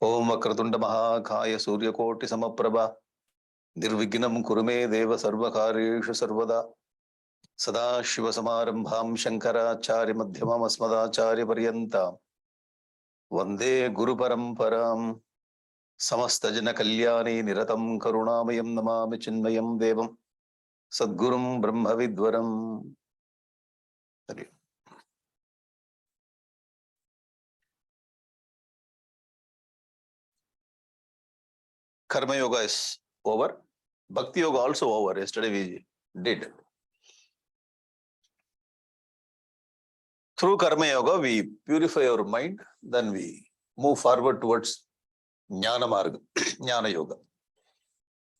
Om Vakratunda Mahakaya Suryakoti Samaprabha Nirvignam Kurume Deva Sarvakareshu Sarvada Sada Shiva Samarambham Shankaracharya Madhyamam Asmadacharya Paryanta Vande Guru Paramparam Samastajana Kalyani Niratam Karunamayam Namami Chinmayam Devam Sadgurum Brahma Vidwaram. Karma Yoga is over. Bhakti Yoga also over. Yesterday we did. Through Karma Yoga, we purify our mind, then we move forward towards Jnana Marga, Jnana Yoga.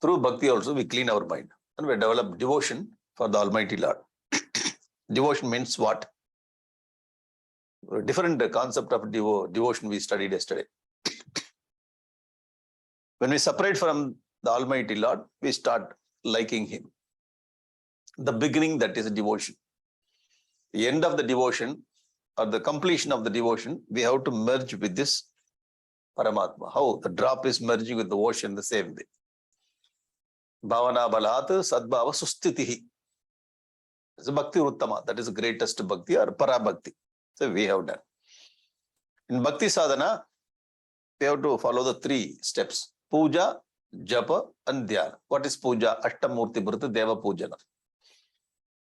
Through Bhakti also, we clean our mind and we develop devotion for the Almighty Lord. Devotion means what? A different concept of devotion we studied yesterday. When we separate from the Almighty Lord, we start liking Him. The beginning, that is devotion. The end of the devotion or the completion of the devotion, we have to merge with this Paramatma. How? The drop is merging with the ocean the same way. Bhavana balat sadbhava sustitihi. It's a Bhakti Uttama. That is the greatest Bhakti or Parabhakti. So we have done. In Bhakti Sadhana, we have to follow the 3 steps. Puja, Japa and Dhyana. What is Puja? Ashtamurti Bhrata Deva Pujana.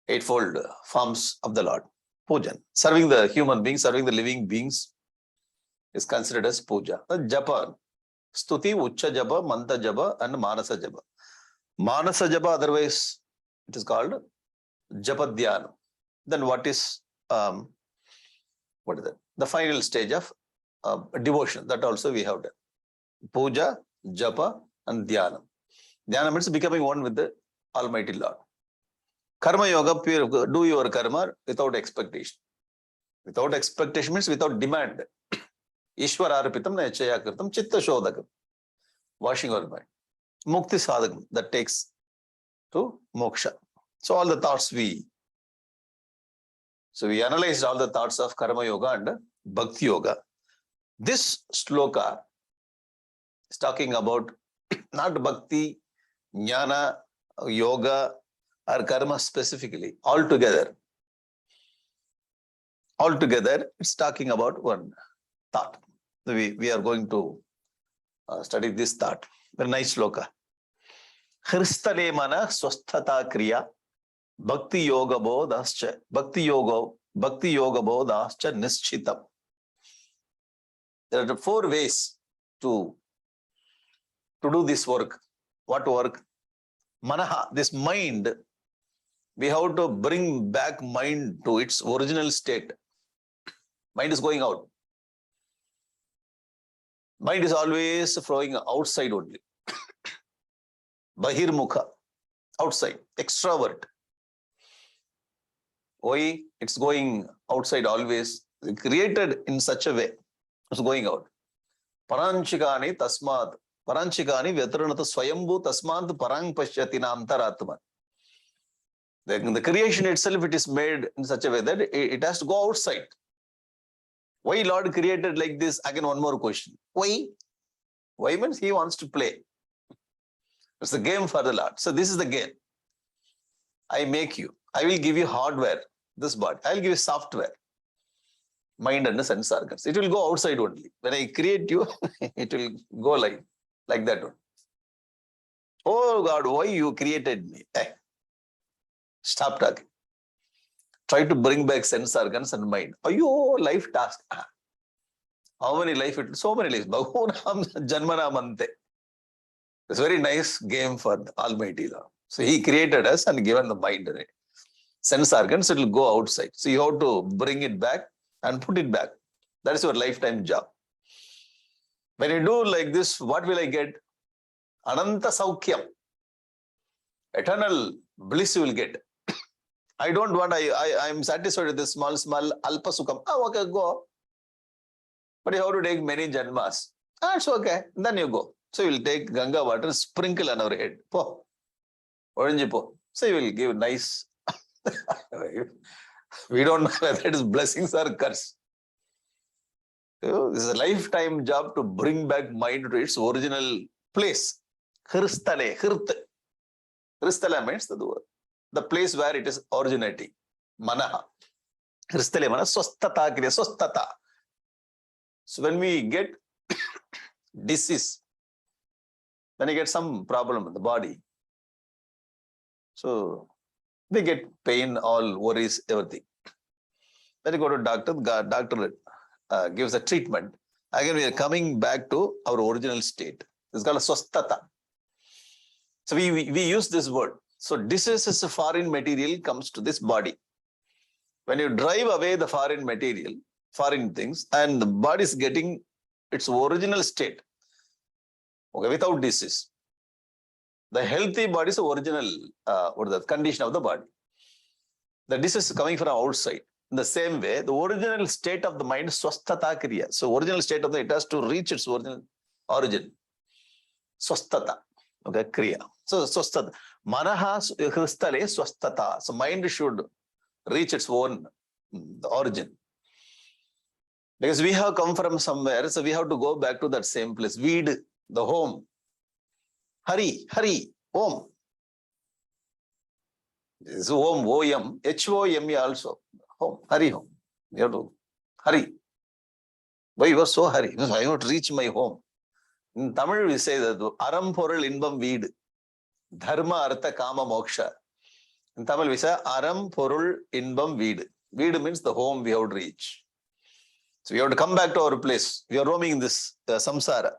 8-fold forms of the Lord. Pujan. Serving the human beings, serving the living beings is considered as Puja. Japa. Stuti, Ucha Japa, Manta Japa and Manasa Japa. Manasa Japa, otherwise it is called Japa Dhyana. Then what is that? The final stage of devotion. That also we have done. Puja, Japa and Dhyana. Dhyana means becoming one with the Almighty Lord. Karma Yoga, do your karma without expectation. Without expectation means without demand. Ishwara arpitam na yachaya kirtam chitta shodakam. Washing our mind. Mukti sadhakam, that takes to moksha. So all the thoughts we analyzed all the thoughts of Karma Yoga and Bhakti Yoga. This sloka is talking about not Bhakti, Jnana, Yoga or Karma specifically. Altogether, it's talking about one thought. We are going to study this thought. Very nice sloka. Hristale mana swasthata kriya bhakti yoga bodhascha nischitam. There are 4 ways to do this work. What work? Manaha, this mind, we have to bring back mind to its original state. Mind is going out. Mind is always flowing outside only. Bahirmukha, outside, extrovert. Why? It's going outside always. Created in such a way. It's going out. Paranchikani tasmad. Paranchikani vyataranata swayambhu tasmad parang pashyatina antaratma. The creation itself, it is made in such a way that it has to go outside. Why Lord created like this? Again, one more question. Why? Why means He wants to play. It's the game for the Lord. So this is the game. I make you. I will give you hardware, this body. I will give you software. Mind and the sense organs. It will go outside only. When I create you, it will go like that one. Oh God, why you created me? Stop talking. Try to bring back sense organs and mind. Ayo, life task. How many life? So many lives. Bahunam janmanamante. It's a very nice game for the Almighty Lord. So He created us and given the mind. Right? Sense organs, it will go outside. So you have to bring it back and put it back. That is your lifetime job. When you do like this, what will I get? Ananta Saukhyam. Eternal bliss you will get. I don't want, I am satisfied with this small alpa sukham. Okay, go. But you have to take many janmas. It's okay. Then you go. So you will take Ganga water, sprinkle on our head. Po. Orange po. So you will give nice. We don't know whether it is blessings or curse. This is a lifetime job to bring back mind to its original place. Hristale, Hristale means the place where it is originating. Manaha. Hristale mana swastata kriya, swastata. So when we get disease, when you get some problem in the body, so we get pain, all worries, everything. When you go to doctor, doctor gives a treatment. Again, we are coming back to our original state. It's called swastata. So we use this word. So disease is a foreign material comes to this body. When you drive away the foreign material, foreign things, and the body is getting its original state, okay, without disease. The healthy body is the original the condition of the body. The disease is coming from outside. In the same way, the original state of the mind is swasthata kriya. So original state of the, it has to reach its original origin. Swasthata. Okay, kriya. So swasthata. Manaha hristale swasthata. So mind should reach its own origin. Because we have come from somewhere, so we have to go back to that same place. Weed, the home. Hari, home. This is home, O-M, H-O-M-E also. Home, Hari home. You have to hurry. Why you are so hurry? Because I want to reach my home. In Tamil we say that Aram Porul Inbam Veed, Dharma Artha Kama Moksha. In Tamil we say Aram Porul Inbam Veed. Veed means the home we have to reach. So we have to come back to our place. We are roaming in this samsara.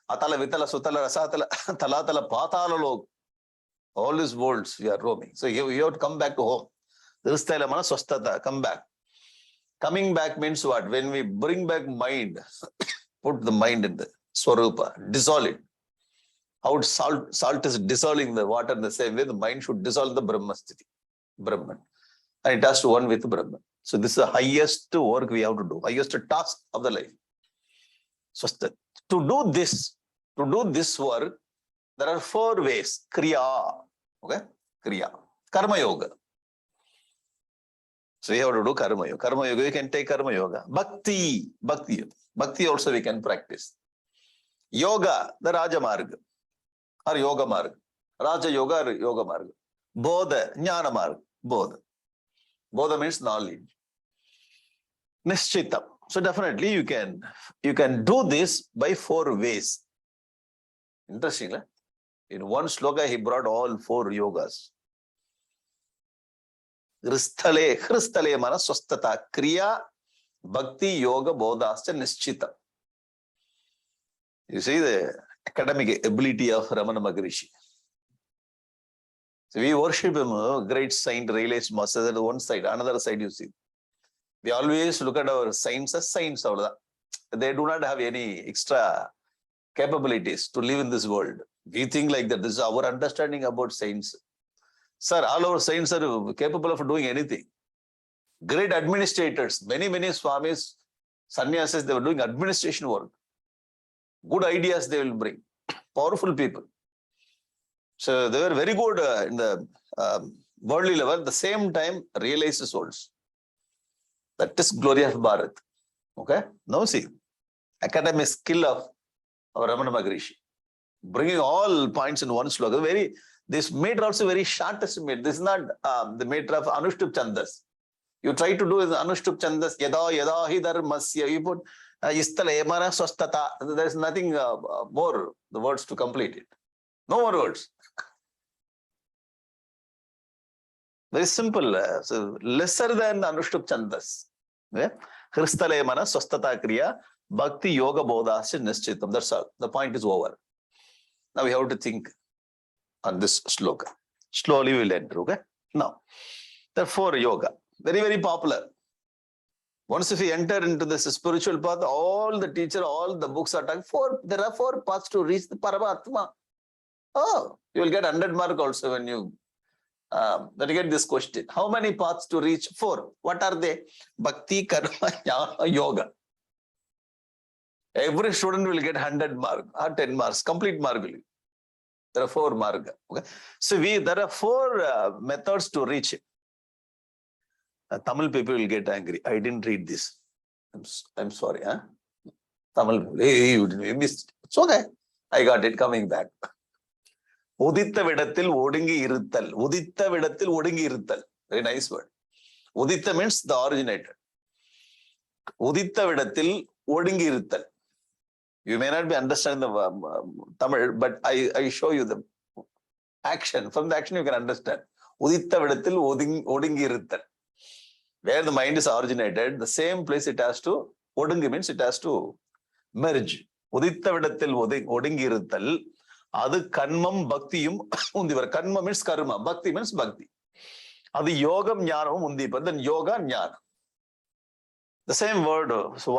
Atala Vitala Sutala Rasatala Talatala Patala Log. All these worlds we are roaming. So you have to come back to home. Hristale mana swasthata, come back. Coming back means what? When we bring back mind, put the mind in the swarupa, dissolve it. How salt is dissolving the water in the same way, the mind should dissolve the Brahmasthiti, Brahman. And it has to one with Brahman. So this is the highest work we have to do, highest task of the life. Swasthata. To do this work, there are 4 ways. Kriya. Okay? Kriya. Karma Yoga. So we have to do Karma Yoga. Karma Yoga, you can take Karma Yoga. Bhakti also we can practice. Yoga, the Raja Marga or Yoga Marga. Raja Yoga or Yoga Marga. Bodha, Jnana Marga. Bodha. Bodha means knowledge. Nishchitam. So definitely you can do this by 4 ways. Interesting, right? In one sloka, he brought all 4 yogas. Hristale mana swasthata, kriya, bhakti, yoga, bodhascha, nischita. You see the academic ability of Ramana Maharishi. So we worship him, a great saint, realized master at one side, another side you see. We always look at our saints as saints. They do not have any extra capabilities to live in this world. We think like that. This is our understanding about saints. Sir, all our saints are capable of doing anything. Great administrators, many Swamis, sannyasis, they were doing administration work. Good ideas they will bring. Powerful people. So they were very good in the worldly level. At the same time, realized souls. That is glory of Bharat. Okay? Now see, academic skill of our Ramana Maharishi. Bringing all points in one sloka. This meter also very shortest meter. This is not the meter of Anushtup Chandas. You try to do the Anushtup Chandas, Yada hi dharmasya. You put Istala Emana Swastata. There is nothing more, the words to complete it. No more words. Very simple. So lesser than Anushtup Chandas. Hristale Emana Swastata Kriya, Bhakti Yoga Bodhasya Nishchitam. That's all. The point is over. Now we have to think on this sloka. Slowly we will enter, okay? Now, therefore yoga, very popular. Once if we enter into this spiritual path, all the teacher, all the books are talking, there are 4 paths to reach the Paramatma. Oh, you will get 100 mark also when you get this question. How many paths to reach? 4. What are they? Bhakti, Karma, Jnana, Yoga. Every student will get 100 mark or 10 marks, complete mark. There are 4 marga. Okay? So there are 4 methods to reach it. Tamil people will get angry. I didn't read this. I'm sorry, huh? Tamil, hey, you missed. It's okay. I got it coming back. உதித்த விடத்தில் ஒடுங்கி இருத்தல். உதித்த விடத்தில் ஒடுங்கி இருத்தல். Very nice word. உதித்த means the originator. உதித்த விடத்தில் ஒடுங்கி இருத்தல். You may not be understanding the Tamil, but I show you the action. From the action you can understand. உதித்த விடத்தில் ஒடுங்கி இருத்தல். Where the mind is originated, the same place it has to, ஒடுங்கு means it has to merge. உதித்த விடத்தில் ஒடுங்கி இருத்தல், அது கண்மம் பக்தியும் உந்திவர். கண்ம means karma, bhakti means bhakti. அது யோகம் ஞானமும் உந்திப்பது. Then yoga ஞானம். The same word, so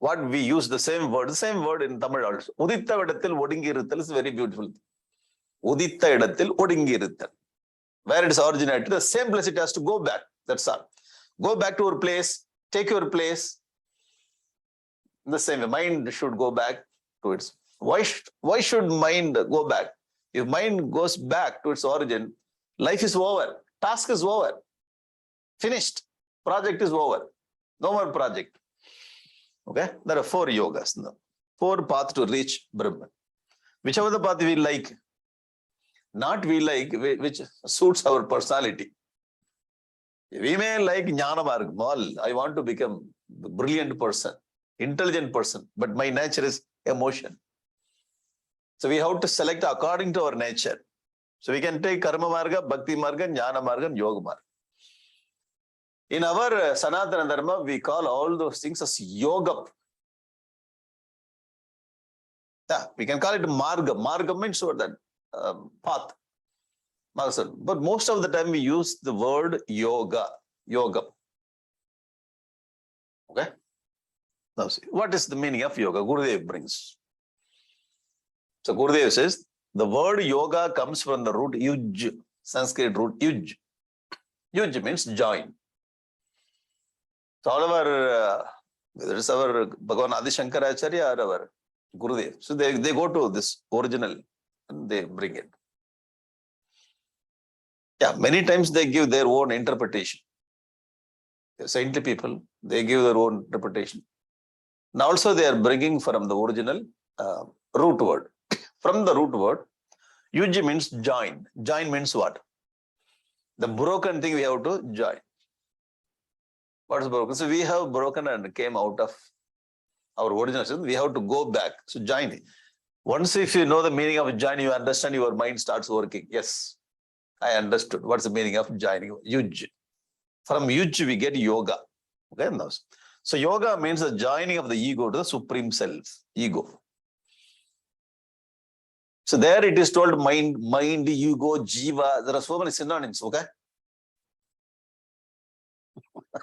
what we use the same word in Tamil also. உதித்த இடத்தில் ஒடுங்கி இருத்தல் is very beautiful. உதித்த இடத்தில் ஒடுங்கி இருத்தல். Where it is originated, the same place it has to go back. That's all. Go back to your place, take your place. In the same way, mind should go back to its. Why should mind go back? If mind goes back to its origin, life is over. Task is over. Finished. Project is over. No more project. Okay? There are 4 yogas. 4 paths to reach Brahman. Whichever the path we like, not we like, which suits our personality. We may like Jnana Margam. I want to become a brilliant person, intelligent person, but my nature is emotion. So we have to select according to our nature. So we can take Karma Marga, Bhakti Marga, Jnana Marga, and Yoga Marga. In our Sanatana Dharma, we call all those things as yoga. Yeah, we can call it Marga. Marga means what that path. But most of the time we use the word yoga. Yoga. Okay? Now see, what is the meaning of yoga? Gurudev brings. So Gurudev says, the word yoga comes from the root yuj, Sanskrit root yuj. Yuj means join. So all of our, whether it's our Bhagavan Adi Shankaracharya or our Gurudev, so they go to this original and they bring it. Yeah, many times they give their own interpretation. Saintly people, they give their own interpretation. And also they are bringing from the original root word. From the root word, yuj means join. Join means what? The broken thing we have to join. What is broken? So we have broken and came out of our original system. We have to go back. So join. Once if you know the meaning of join, you understand, your mind starts working. Yes, I understood. What's the meaning of joining? Yuj. From yuj we get yoga. Okay? So yoga means the joining of the ego to the supreme self. Ego. So there it is told mind, ego, jiva. There are so many synonyms. Okay?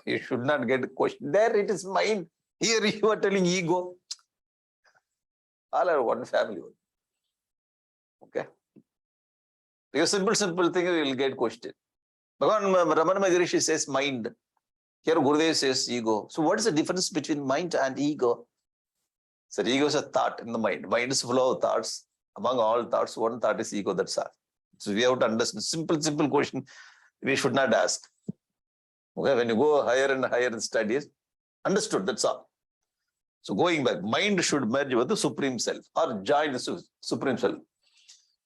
You should not get a question. There it is mind. Here you are telling ego. All are one family. Okay? A simple thing you will get question. Ramana Maharishi says mind. Here Gurudev says ego. So what is the difference between mind and ego? So ego is a thought in the mind. Mind is full of thoughts. Among all thoughts, one thought is ego. That's all. So we have to understand. Simple question we should not ask. Okay, when you go higher and higher in studies, understood, that's all. So going back, mind should merge with the Supreme Self or join the Supreme Self.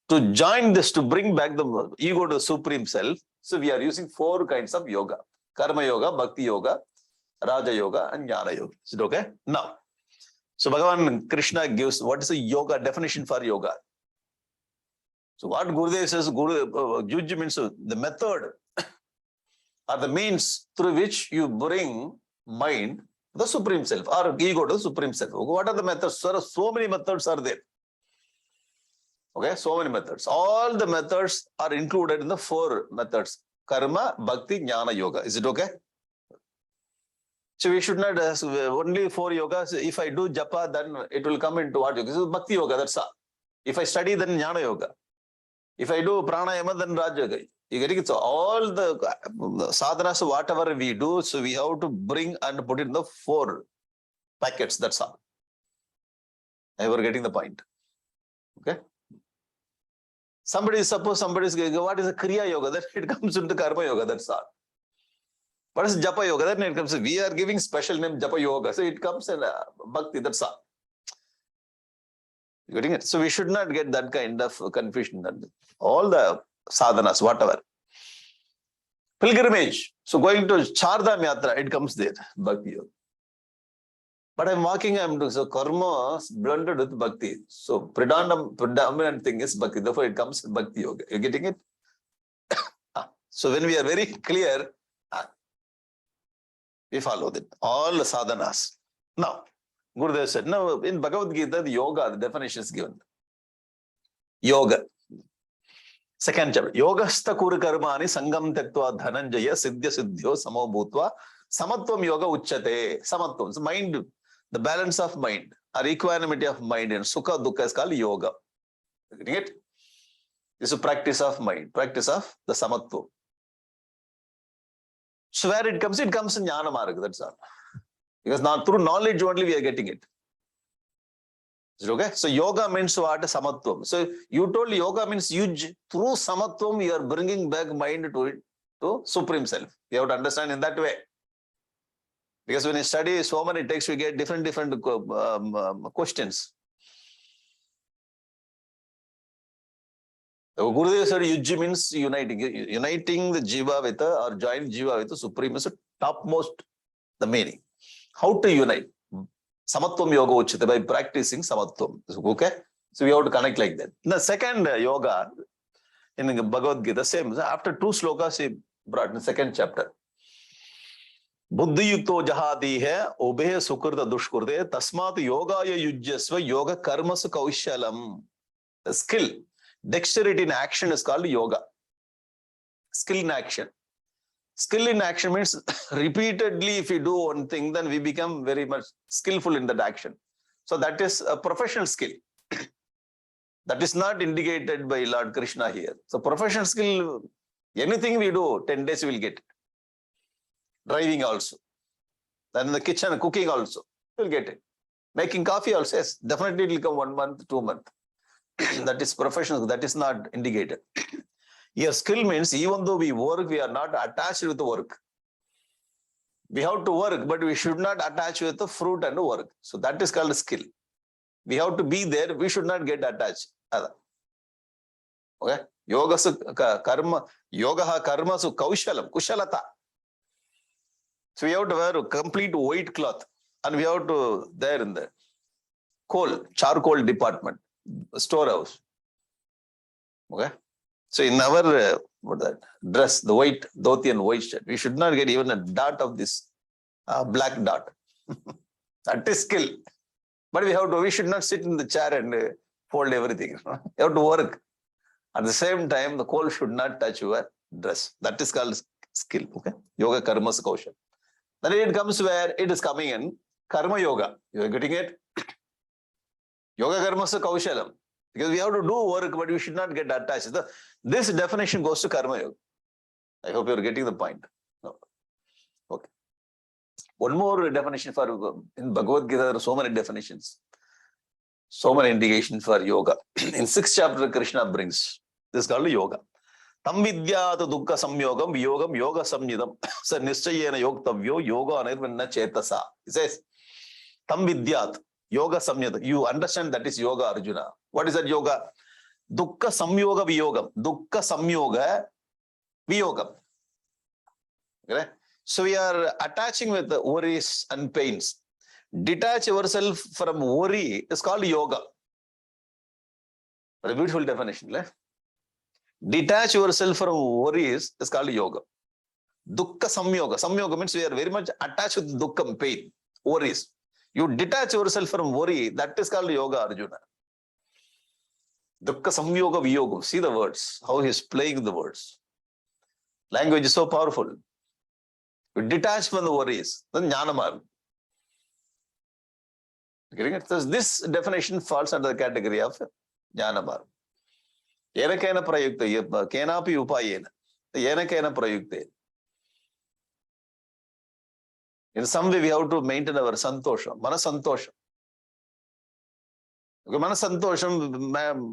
To join this, to bring back the ego to the Supreme Self, so we are using 4 kinds of yoga. Karma Yoga, Bhakti Yoga, Raja Yoga, and Jnana Yoga. Is it okay? Now, so Bhagavan Krishna gives, what is the yoga definition for yoga? So what Gurudev says, Yuj means the method or the means through which you bring mind to the Supreme Self or ego to the Supreme Self. What are the methods? So many methods are there. Okay, so many methods. All the methods are included in the 4 methods. Karma, Bhakti, Jnana, Yoga. Is it okay? So we should not ask only 4 yogas. If I do japa, then it will come into what yoga? This is Bhakti Yoga, that's all. If I study, then Jnana Yoga. If I do pranayama, then Raja Yoga. You getting it? So all the sadhanas, whatever we do, so we have to bring and put it in the 4 packets. That's all. Ever getting the point? Okay. Suppose somebody is going, what is a Kriya Yoga? Then it comes into Karma Yoga. That's all. What is Japa Yoga? Then it comes, we are giving special name Japa Yoga. So it comes in Bhakti, that's all. You getting it? So we should not get that kind of confusion. All the sadhanas, whatever. Pilgrimage. So going to Chardham Yatra, it comes there, Bhakti Yoga. But I'm walking, I'm doing, so karma blended with Bhakti. So predominant thing is Bhakti. Therefore it comes Bhakti Yoga. You getting it? So when we are very clear, we follow that. All the sadhanas. Now, Gurudev said, now in Bhagavad Gita, the yoga, the definition is given. Yoga. Second chapter. Yogastha kuru karmani sangam tektva dhananjaya siddhya siddhyo samo bhutva samatvam yoga uchyate. Samatvam. So mind, the balance of mind, or equanimity of mind and sukha dukkha is called yoga. Getting it? This is a practice of mind, practice of the samatvam. So where it comes in jnana marga, that's all. Because now through knowledge only we are getting it. Is it okay? So yoga means what? Samatvam. So you told yoga means through samatvam you are bringing back mind to it, to Supreme Self. You have to understand in that way. Because when you study so many texts, we get different questions. Gurudev said Yujji means uniting the jiva with or join jiva with the Supreme is topmost the meaning. How to unite? Samatvam yoga uchyate, by practicing samatvam. Okay? So we have to connect like that. The second yoga in Bhagavad Gita, same. After 2 slokas he brought in the second chapter. Buddhi yukto jahadi hai, obehe sukrta dushkurte, tasmat yogaya yujyasva yoga karmasu kaushalam. The skill, dexterity in action is called yoga. Skill in action. Skill in action means repeatedly if we do one thing, then we become very much skillful in that action. So that is a professional skill. That is not indicated by Lord Krishna here. So professional skill, anything we do, 10 days we will get it. Driving also. Then in the kitchen, cooking also, we'll get it. Making coffee also, yes, definitely it will come 1 month, 2 months. That is professional, that is not indicated. Here skill means even though we work, we are not attached with the work. We have to work, but we should not attach with the fruit and the work. So that is called skill. We have to be there, we should not get attached. Okay? Yoga su karma, yoga karma su kaushalam, kushalata. So we have to wear a complete white cloth and we have to there in the charcoal department, storehouse. Okay? So in our dress, the white dhoti and white shirt, we should not get even a dot of this black dot. That is skill. But we should not sit in the chair and fold everything. You have to work. At the same time, the coal should not touch your dress. That is called skill. Okay? Yoga karma kaushal. Then it comes where it is coming in karma yoga. You are getting it? Yoga karma kaushalam. Because we have to do work, but we should not get attached. This definition goes to karma yoga. I hope you are getting the point. No. Okay. One more definition for in Bhagavad Gita, there are so many definitions. So many indications for yoga. In 6th chapter, Krishna brings this is called yoga. Tam vidyat dukkha samyogam viyogam yoga samyidam sa nischayena yoktavyo yoga anirvanna chetasa. He says, Tam vidyat. Yoga samyada. You understand that is yoga, Arjuna. What is that yoga? Dukkha samyoga viyogam. Dukkha samyoga viyogam. Okay? So we are attaching with the worries and pains. Detach yourself from worry is called yoga. What a beautiful definition. Right? Detach yourself from worries is called yoga. Dukkha samyoga. Samyoga means we are very much attached with dukkha, pain, worries. You detach yourself from worry, that is called yoga, Arjuna. Dukkha samyoga viyogam. See the words, how he is playing the words. Language is so powerful. You detach from the worries, then jnana marga. Getting it? So this definition falls under the category of jnana marga. Yena kena prayukta, kenapi upayena. Yena kena prayukta. In some way, we have to maintain our santosha, mana santosha. Okay, mana santosha,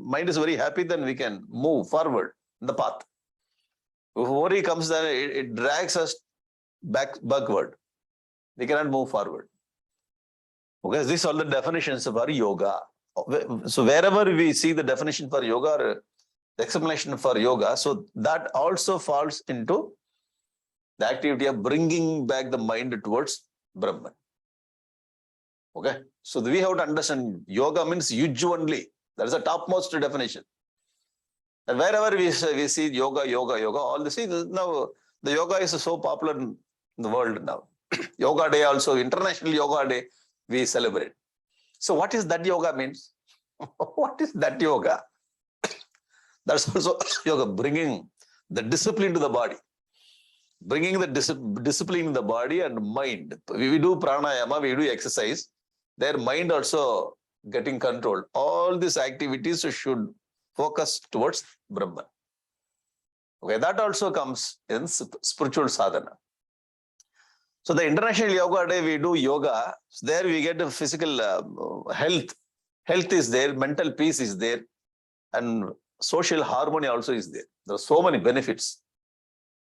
mind is very happy, then we can move forward in the path. If worry comes, then it drags us backward. We cannot move forward. Okay, these are the definitions for yoga. So wherever we see the definition for yoga or the explanation for yoga, so that also falls into the activity of bringing back the mind towards Brahman. Okay, so we have to understand yoga means yuj only. That is the topmost definition. And wherever we see yoga, all this, now the yoga is so popular in the world now. Yoga Day also, International Yoga Day, we celebrate. So what is that yoga means? What is that yoga? That's also yoga, bringing the discipline to the body. Bringing the discipline in the body and mind. We do pranayama, we do exercise. Their mind also getting controlled. All these activities should focus towards Brahman. Okay, that also comes in spiritual sadhana. So the International Yoga Day, we do yoga. So there we get a physical health. Health is there, mental peace is there, and social harmony also is there. There are so many benefits.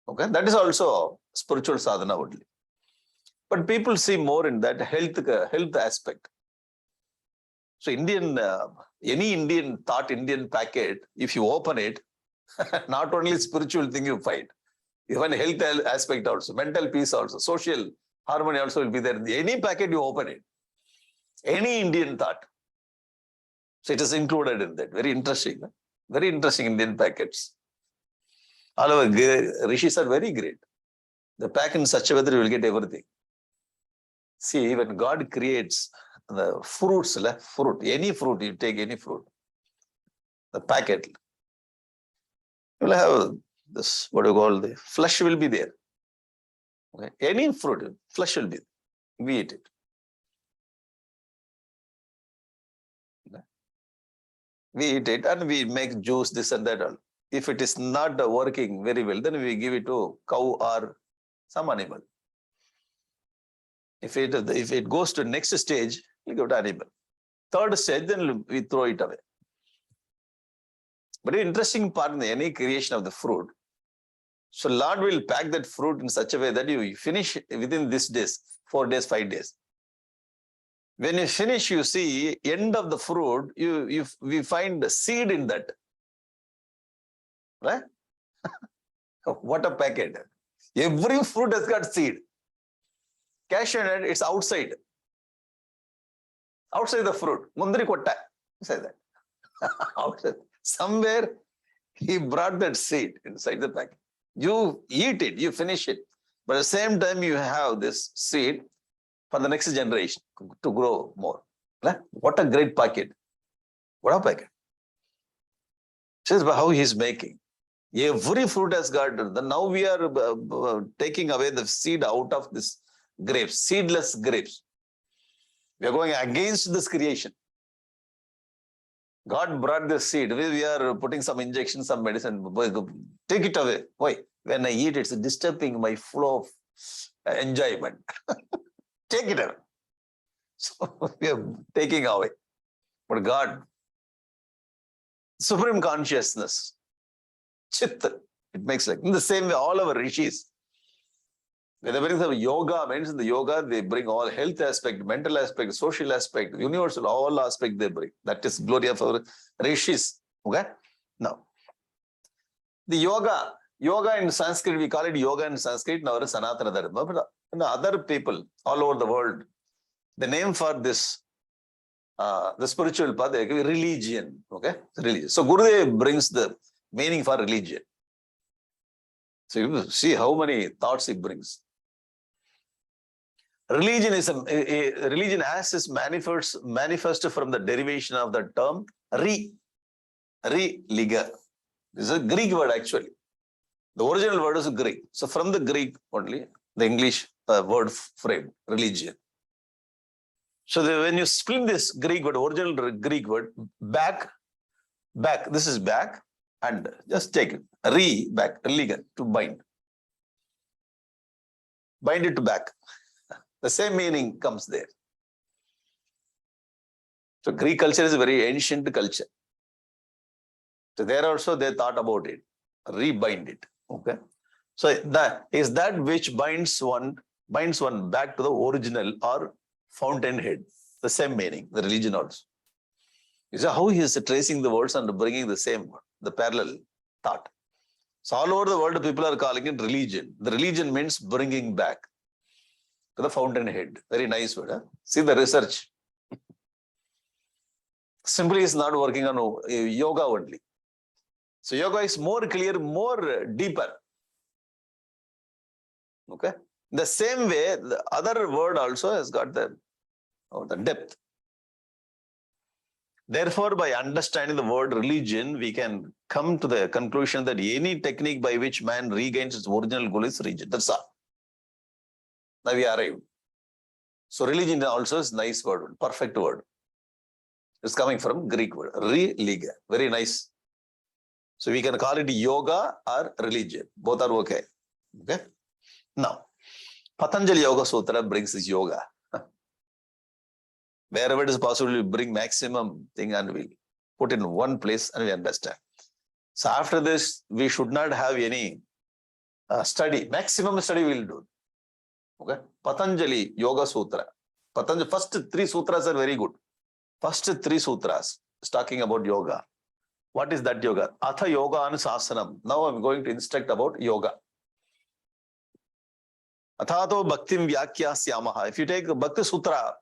Okay, that is also spiritual sadhana only. But people see more in that health aspect. So any Indian thought, Indian packet, if you open it, not only spiritual thing you find, even health aspect also, mental peace also, social harmony also will be there. Any packet you open it, any Indian thought. So it is included in that. Very interesting. Very interesting Indian packets. All our rishis are very great. They pack in such a way that you will get everything. See, when God creates the fruits, any fruit, you take any fruit, the packet, you will have this, what you call, the flesh will be there. Okay? Any fruit, flesh will be there. We eat it. Okay? We eat it and we make juice, this and that all. If it is not working very well, then we give it to cow or some animal. If it goes to next stage, we give it to animal. Third stage, then we throw it away. But the interesting part in any creation of the fruit, so Lord will pack that fruit in such a way that you finish within this days, 4 days, 5 days. When you finish, you see end of the fruit, we find the seed in that. Right? What a packet. Every fruit has got seed. Cashew nut, it's outside. Outside the fruit. Mundri kotta. Say that. Outside. Somewhere he brought that seed inside the packet. You eat it, you finish it. But at the same time, you have this seed for the next generation to grow more. Right? What a great packet. What a packet. This is how he's making. Every fruit has got, now we are taking away the seed out of this grapes, seedless grapes. We are going against this creation. God brought this seed. We are putting some injection, some medicine. Take it away. Why? When I eat, it's disturbing my flow of enjoyment. Take it away. So we are taking away. But God, supreme consciousness, Chitta, it makes like, in the same way, all our rishis, when they bring some yoga, means in the yoga, they bring all health aspect, mental aspect, social aspect, universal, all aspect they bring. That is glory of our rishis. Okay? Now, the yoga in Sanskrit, we call it yoga in Sanskrit in our Sanatana Dharma. But other people all over the world, the name for this, the spiritual path, religion. Okay? Religion. So Gurudev brings the meaning for religion. So you see how many thoughts he brings. Religion is a religion as is manifest from the derivation of the term religa. This is a Greek word actually. The original word is Greek. So from the Greek only, the English word frame, religion. So when you split this Greek word, original Greek word, back, this is back, and just take it, back, religa, to bind. Bind it to back. The same meaning comes there. So Greek culture is a very ancient culture. So there also they thought about it, rebind it. Okay. So that is that which binds one back to the original or fountainhead. The same meaning, the religion also. You see how he is tracing the words and bringing the same, the parallel thought. So all over the world, people are calling it religion. The religion means bringing back to the fountainhead. Very nice word. Huh? See the research. Simply is not working on yoga only. So yoga is more clear, more deeper. Okay. The same way, the other word also has got the depth. Therefore, by understanding the word religion, we can come to the conclusion that any technique by which man regains its original goal is religion. That's all. Now we arrived. So religion also is a nice word, perfect word. It's coming from Greek word, religia. Very nice. So we can call it yoga or religion. Both are okay. Okay. Now, Patanjali Yoga Sutra brings this yoga. Wherever it is possible, we bring maximum thing and we put in one place and we understand. So after this, we should not have any study. Maximum study we will do. Okay. Patanjali Yoga Sutra. Patanjali, first 3 sutras are very good. First 3 sutras is talking about yoga. What is that yoga? Atha yoga anusasanam. Now I'm going to instruct about yoga. Athato bhaktim vyakyasyamaha. If you take the Bhakti Sutra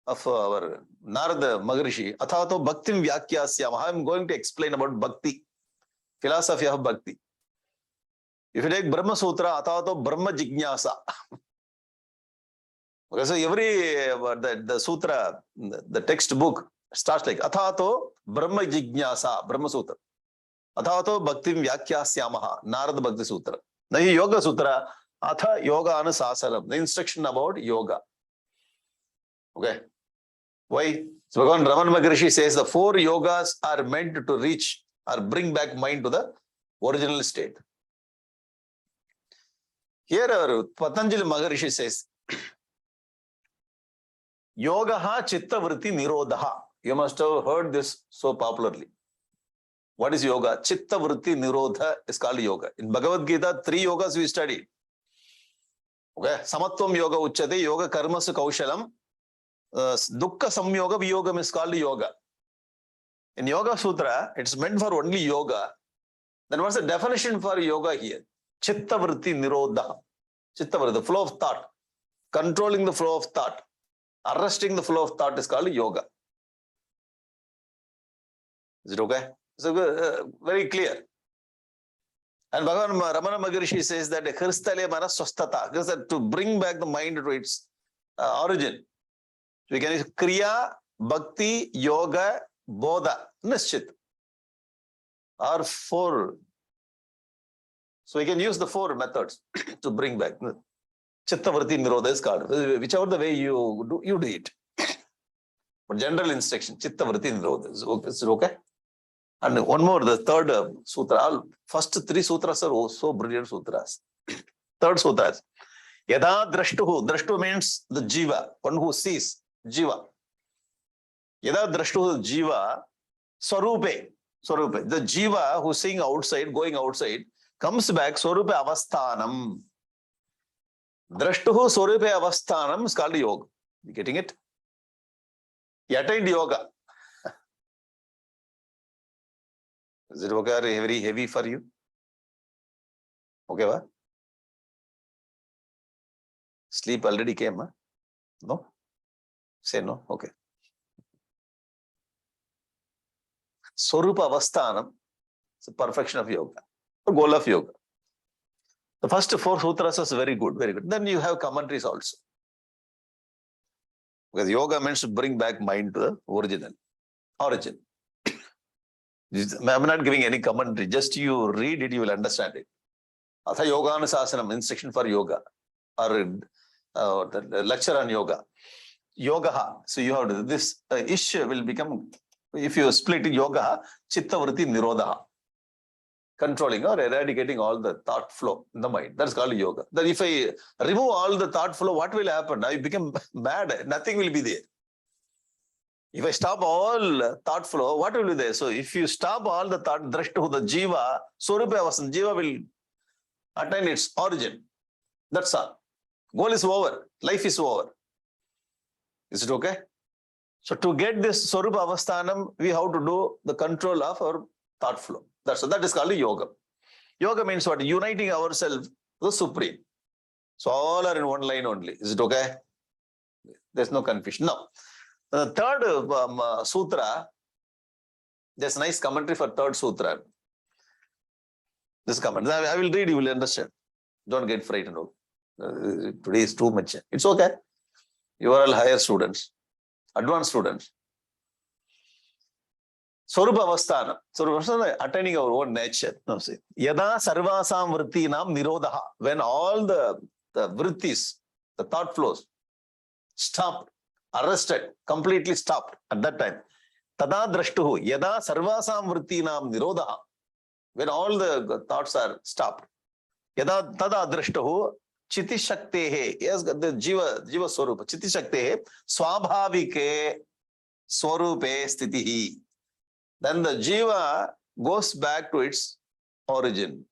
of our Narada Maharishi, Athato bhaktim vyakyasyamaha, I'm going to explain about bhakti, philosophy of bhakti. If you take Brahma Sutra, Athato brahma jignasa. Okay, so every the sutra, the textbook starts like Athato brahma jignasa, Brahma Sutra. Athato bhaktim vyakyasyamaha, Narada Bhakti Sutra. Now Yoga Sutra, Atha yoga anusasanam, the instruction about yoga. Okay. Why? So Bhagavan Ramana Maharishi says the 4 yogas are meant to reach or bring back mind to the original state. Here our Patanjali Maharishi says, Yogaha chitta vritti nirodha. You must have heard this so popularly. What is yoga? Chitta vritti nirodha is called yoga. In Bhagavad Gita, 3 yogas we studied. Okay. Samatvam yoga uchyate, yoga karmasu kaushalam. Dukkha samyoga viyogam is called yoga. In Yoga Sutra, it's meant for only yoga. Then what's the definition for yoga here? Chitta vritti nirodha. Chitta vritti, the flow of thought. Controlling the flow of thought. Arresting the flow of thought is called yoga. Is it okay? So very clear. And Bhagavan Ramana Maharishi says that Kristale mana swasthata, because to bring back the mind to its origin. So we can use Kriya, Bhakti, Yoga, Bodha, Nischit. Or 4. So we can use the 4 methods to bring back. Chitta vritti nirodha is called. Whichever the way you do it. But general instruction, Chitta vritti nirodha is okay. And one more, the 3rd sutra. First 3 sutras are so brilliant sutras. 3rd sutras. Yada drashtuhu. Drashtu means the jiva, one who sees. Jiva. Yada drashtuhu jiva swarupe. Swarupe. The jiva who is seeing outside, going outside, comes back swarupe avasthanam. Drashtuhu swarupe avasthanam is called yoga. You getting it? He attained yoga. Is it okay or very heavy for you? Okay, what? Sleep already came, huh? No? Say no? Okay. Swarupa avasthanam is the perfection of yoga, the goal of yoga. The first 4 sutras is very good, very good. Then you have commentaries also. Because yoga means to bring back mind to the origin. I'm not giving any commentary, just you read it, you will understand it. Atha yoga anusasanam, instruction for yoga, or the lecture on yoga. Yoga. So you have to, this ish will become, if you split yoga, chitta vritti nirodha. Controlling or eradicating all the thought flow in the mind. That's called yoga. Then if I remove all the thought flow, what will happen? I become mad. Nothing will be there. If I stop all thought flow, what will be there? So if you stop all the thought, drashtu, the jiva, swarupa avasan, jiva will attain its origin. That's all. Goal is over. Life is over. Is it okay? So to get this Swarupa Avasthanam, we have to do the control of our thought flow. That is called yoga. Yoga means what? Uniting ourselves to the Supreme. So all are in one line only. Is it okay? There's no confusion. Now, the third sutra, there's a nice commentary for third sutra. This comment, I will read, you will understand. Don't get frightened. Today is too much. It's okay. You are all higher students, advanced students. Swarupa Avasthana. Swarupa Avasthana, attaining our own nature. No, see. Yada sarvasam vrittinam nirodha. When all the vrittis, the thought flows, stopped, arrested, completely stopped at that time. Tada drashtuhu. Yada sarvasam vrittinam nirodha. When all the thoughts are stopped. Yada tada drashtuhu. Chiti shaktehe. Yes, the jiva swarupa. Chiti shaktehe. Swabhavike swarupe sthitihi. Then the jiva goes back to its origin.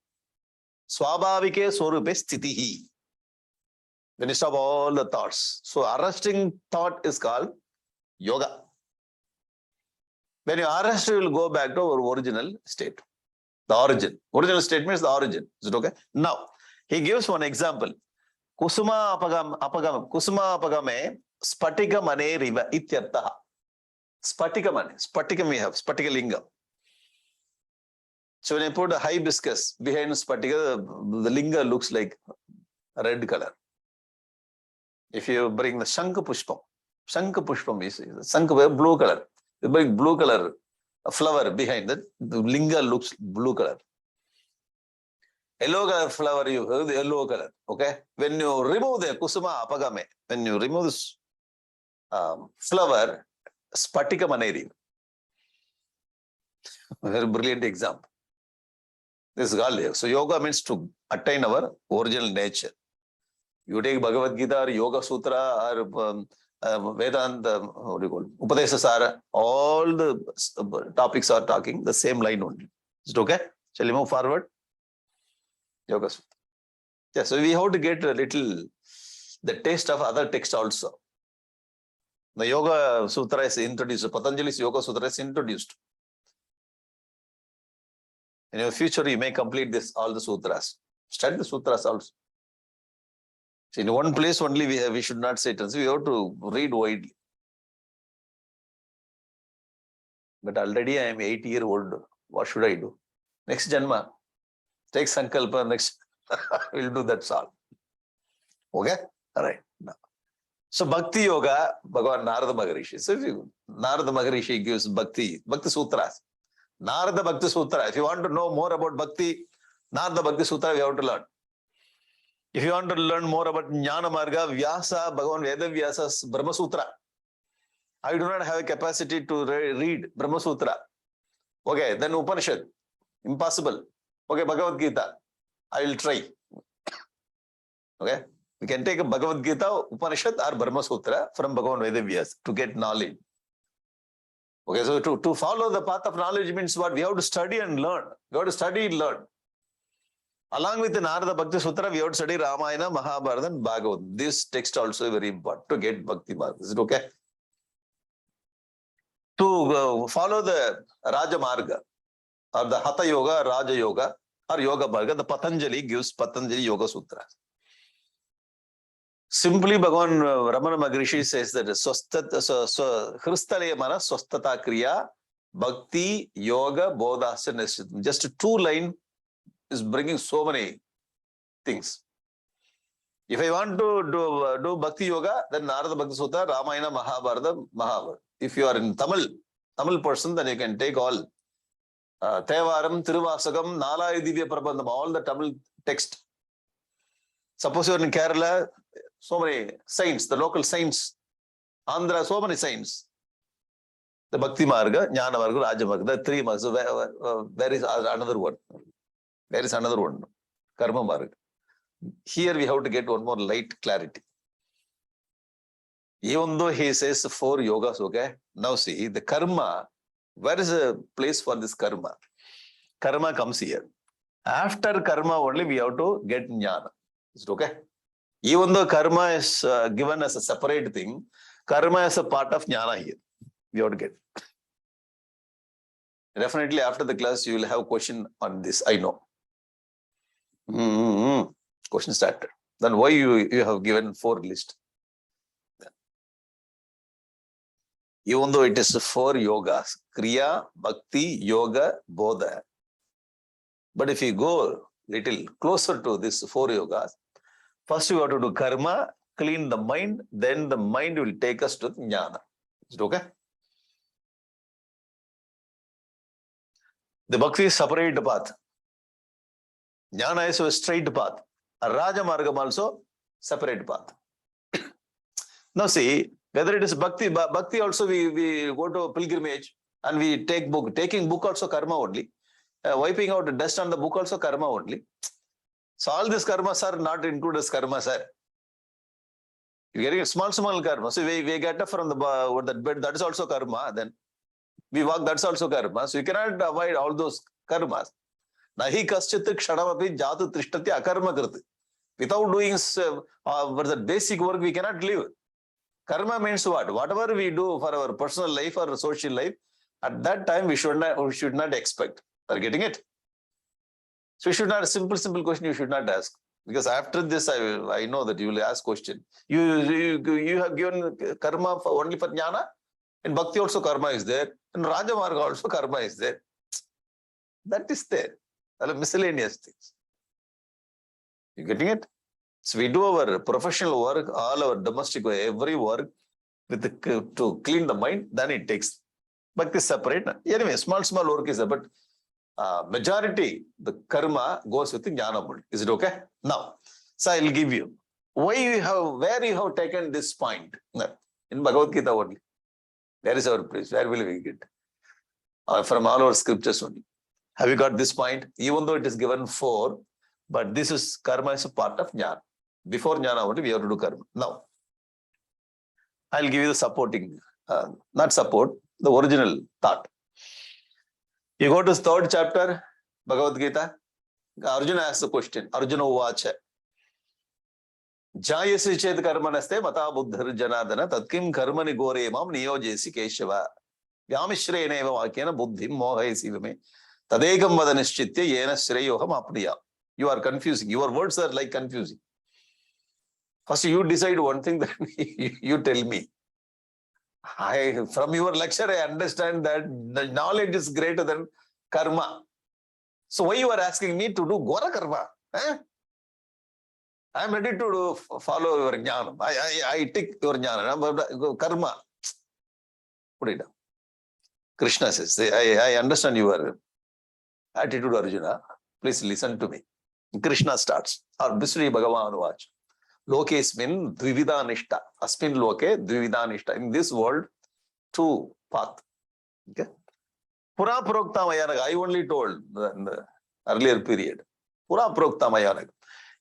Swabhavike swarupe sthitihi. When you stop all the thoughts. So arresting thought is called yoga. When you arrest, you will go back to our original state. The origin. Original state means the origin. Is it okay? Now, he gives one example. Kusuma apagame spatikamane riva ityartaha. Spatikamane. Spatikam we have. Spatikalinga. So when you put a hibiscus behind spatika, the linga looks like a red color. If you bring the Shankha Pushpam is Shankha blue color. You bring blue color a flower behind that, the linga looks blue color. Yellow color flower, you have the yellow color. Okay? When you remove the kusuma apagame, when you remove this flower, spatika maneri. Very brilliant example. This is Galia. So yoga means to attain our original nature. You take Bhagavad Gita or Yoga Sutra or Vedanta, what do you call it? Upadesha Sara, all the topics are talking the same line only. Is it okay? Shall we move forward? Yoga Sutra. Yeah, so we have to get a little the taste of other texts also. The Yoga Sutra is introduced. Patanjali's Yoga Sutra is introduced. In your future, you may complete this all the sutras. Study the sutras also. So in one place only we should not sit. So we have to read widely. But already I am 8-year-old. What should I do? Next Janma. Take Sankalpa. Next. We'll do that all. Okay? All right. Now. So Bhakti Yoga, Bhagavan Narada Maharishi. So if Narada Maharishi gives Bhakti Sutras. Narada Bhakti Sutra. If you want to know more about Bhakti, Narada Bhakti Sutra, we have to learn. If you want to learn more about Jnana Marga, Vyasa, Bhagavan Veda Vyasa's Brahma Sutra. I do not have a capacity to read Brahma Sutra. Okay, then Upanishad. Impossible. Okay, Bhagavad Gita. I will try. Okay, we can take a Bhagavad Gita, Upanishad or Brahma Sutra from Bhagavan Veda Vyasa to get knowledge. Okay, so to follow the path of knowledge means what? We have to study and learn. We have to study and learn. Along with the Narada Bhakti Sutra, we have to study Ramayana, Mahabharata, and Bhagavad. This text also is very important to get Bhakti Marga. Is it okay? To follow the Raja Marga or the Hatha Yoga, Raja Yoga or Yoga Marga, the Patanjali gives Patanjali Yoga Sutra. Simply, Bhagavan Ramana Maharishi says that Hristalayamana Swastata Kriya Bhakti Yoga Bodhasya Nishchitam. Just 2 lines is bringing so many things. If I want to do Bhakti Yoga, then Narada Bhakti Sutra, Ramayana, Mahabharata. If you are in Tamil person, then you can take all Thevaram, Tiruvasakam, Nalaya Divya Prabandham, all the Tamil text. Suppose you are in Kerala, so many saints, the local saints, Andhra, so many saints. The Bhakti Marga, Jnana Marga, Raja Marga, the 3 margas. So where is another one? There is another one, Karma Marga. Here we have to get one more light clarity. Even though he says 4 yogas, okay? Now see, the karma, where is a place for this karma? Karma comes here. After karma only we have to get jnana. Is it okay? Even though karma is given as a separate thing, karma is a part of jnana here. We have to get. Definitely after the class, you will have question on this. I know. Question started. Then why you have given 4 list? Even though it is 4 yogas, Kriya, Bhakti, Yoga, Bodha. But if you go little closer to this 4 yogas, first you have to do karma, clean the mind, then the mind will take us to jnana. Is it okay? The Bhakti is separate path. Jnana is a straight path. A Raja Margam also separate path. Now see, whether it is Bhakti also we go to pilgrimage and we take book. Taking book also karma only. Wiping out the dust on the book also karma only. So all these karmas are not included as karma, sir. You're getting a small karma. So we get up from the bed, that is also karma. Then we walk, that's also karma. So you cannot avoid all those karmas. Nahi kaschit kshanamapi jatu trishtati akarma kriti. Without doing the basic work, we cannot live. Karma means what? Whatever we do for our personal life or social life, at that time we should not expect. Are you getting it? So you should not, simple question you should not ask. Because after this, I know that you will ask question. You have given karma only for jnana. In Bhakti also karma is there. In Raja Marga also karma is there. That is there. Miscellaneous things. You getting it? So we do our professional work, all our domestic work, every work to clean the mind, then it takes. Bhakti is separate. Anyway, small work is there, but majority, the karma goes with the jnana mode. Is it okay? Now, so I will give you. Where you have taken this point? In Bhagavad Gita only. Where is our place? Where will we get? From all our scriptures only. Have you got this point? Even though it is given 4, but this is karma is a part of jnana. Before jnana only we have to do karma. Now, I'll give you the supporting, not support, the original thought. You go to 3rd chapter, Bhagavad Gita. Arjuna asks the question. Arjuna uvacha. Jayasi chet karmanaste mata buddhar janadana tatkim karmani gore mam niyojesi keshava. Vyamishre eva vakyena buddhim mohayasi vime. Tadekam vadanishchitya yena shreyoham apniya. You are confusing. Your words are like confusing. First, you decide one thing, then you tell me. From your lecture, I understand that the knowledge is greater than karma. So why you are asking me to do Gora karma? I am ready to follow your jnana. I take your jnana. Karma. Put it down. Krishna says, I understand your attitude, Arjuna. Please listen to me. Krishna starts. Or Bisri Bhagavan Vach. Lokesmin dvivida nishta. Asmin loke dvivida nishta. In this world, 2 path. Okay. Pura prokta mayanag. I only told in the earlier period. Pura prokta mayanag.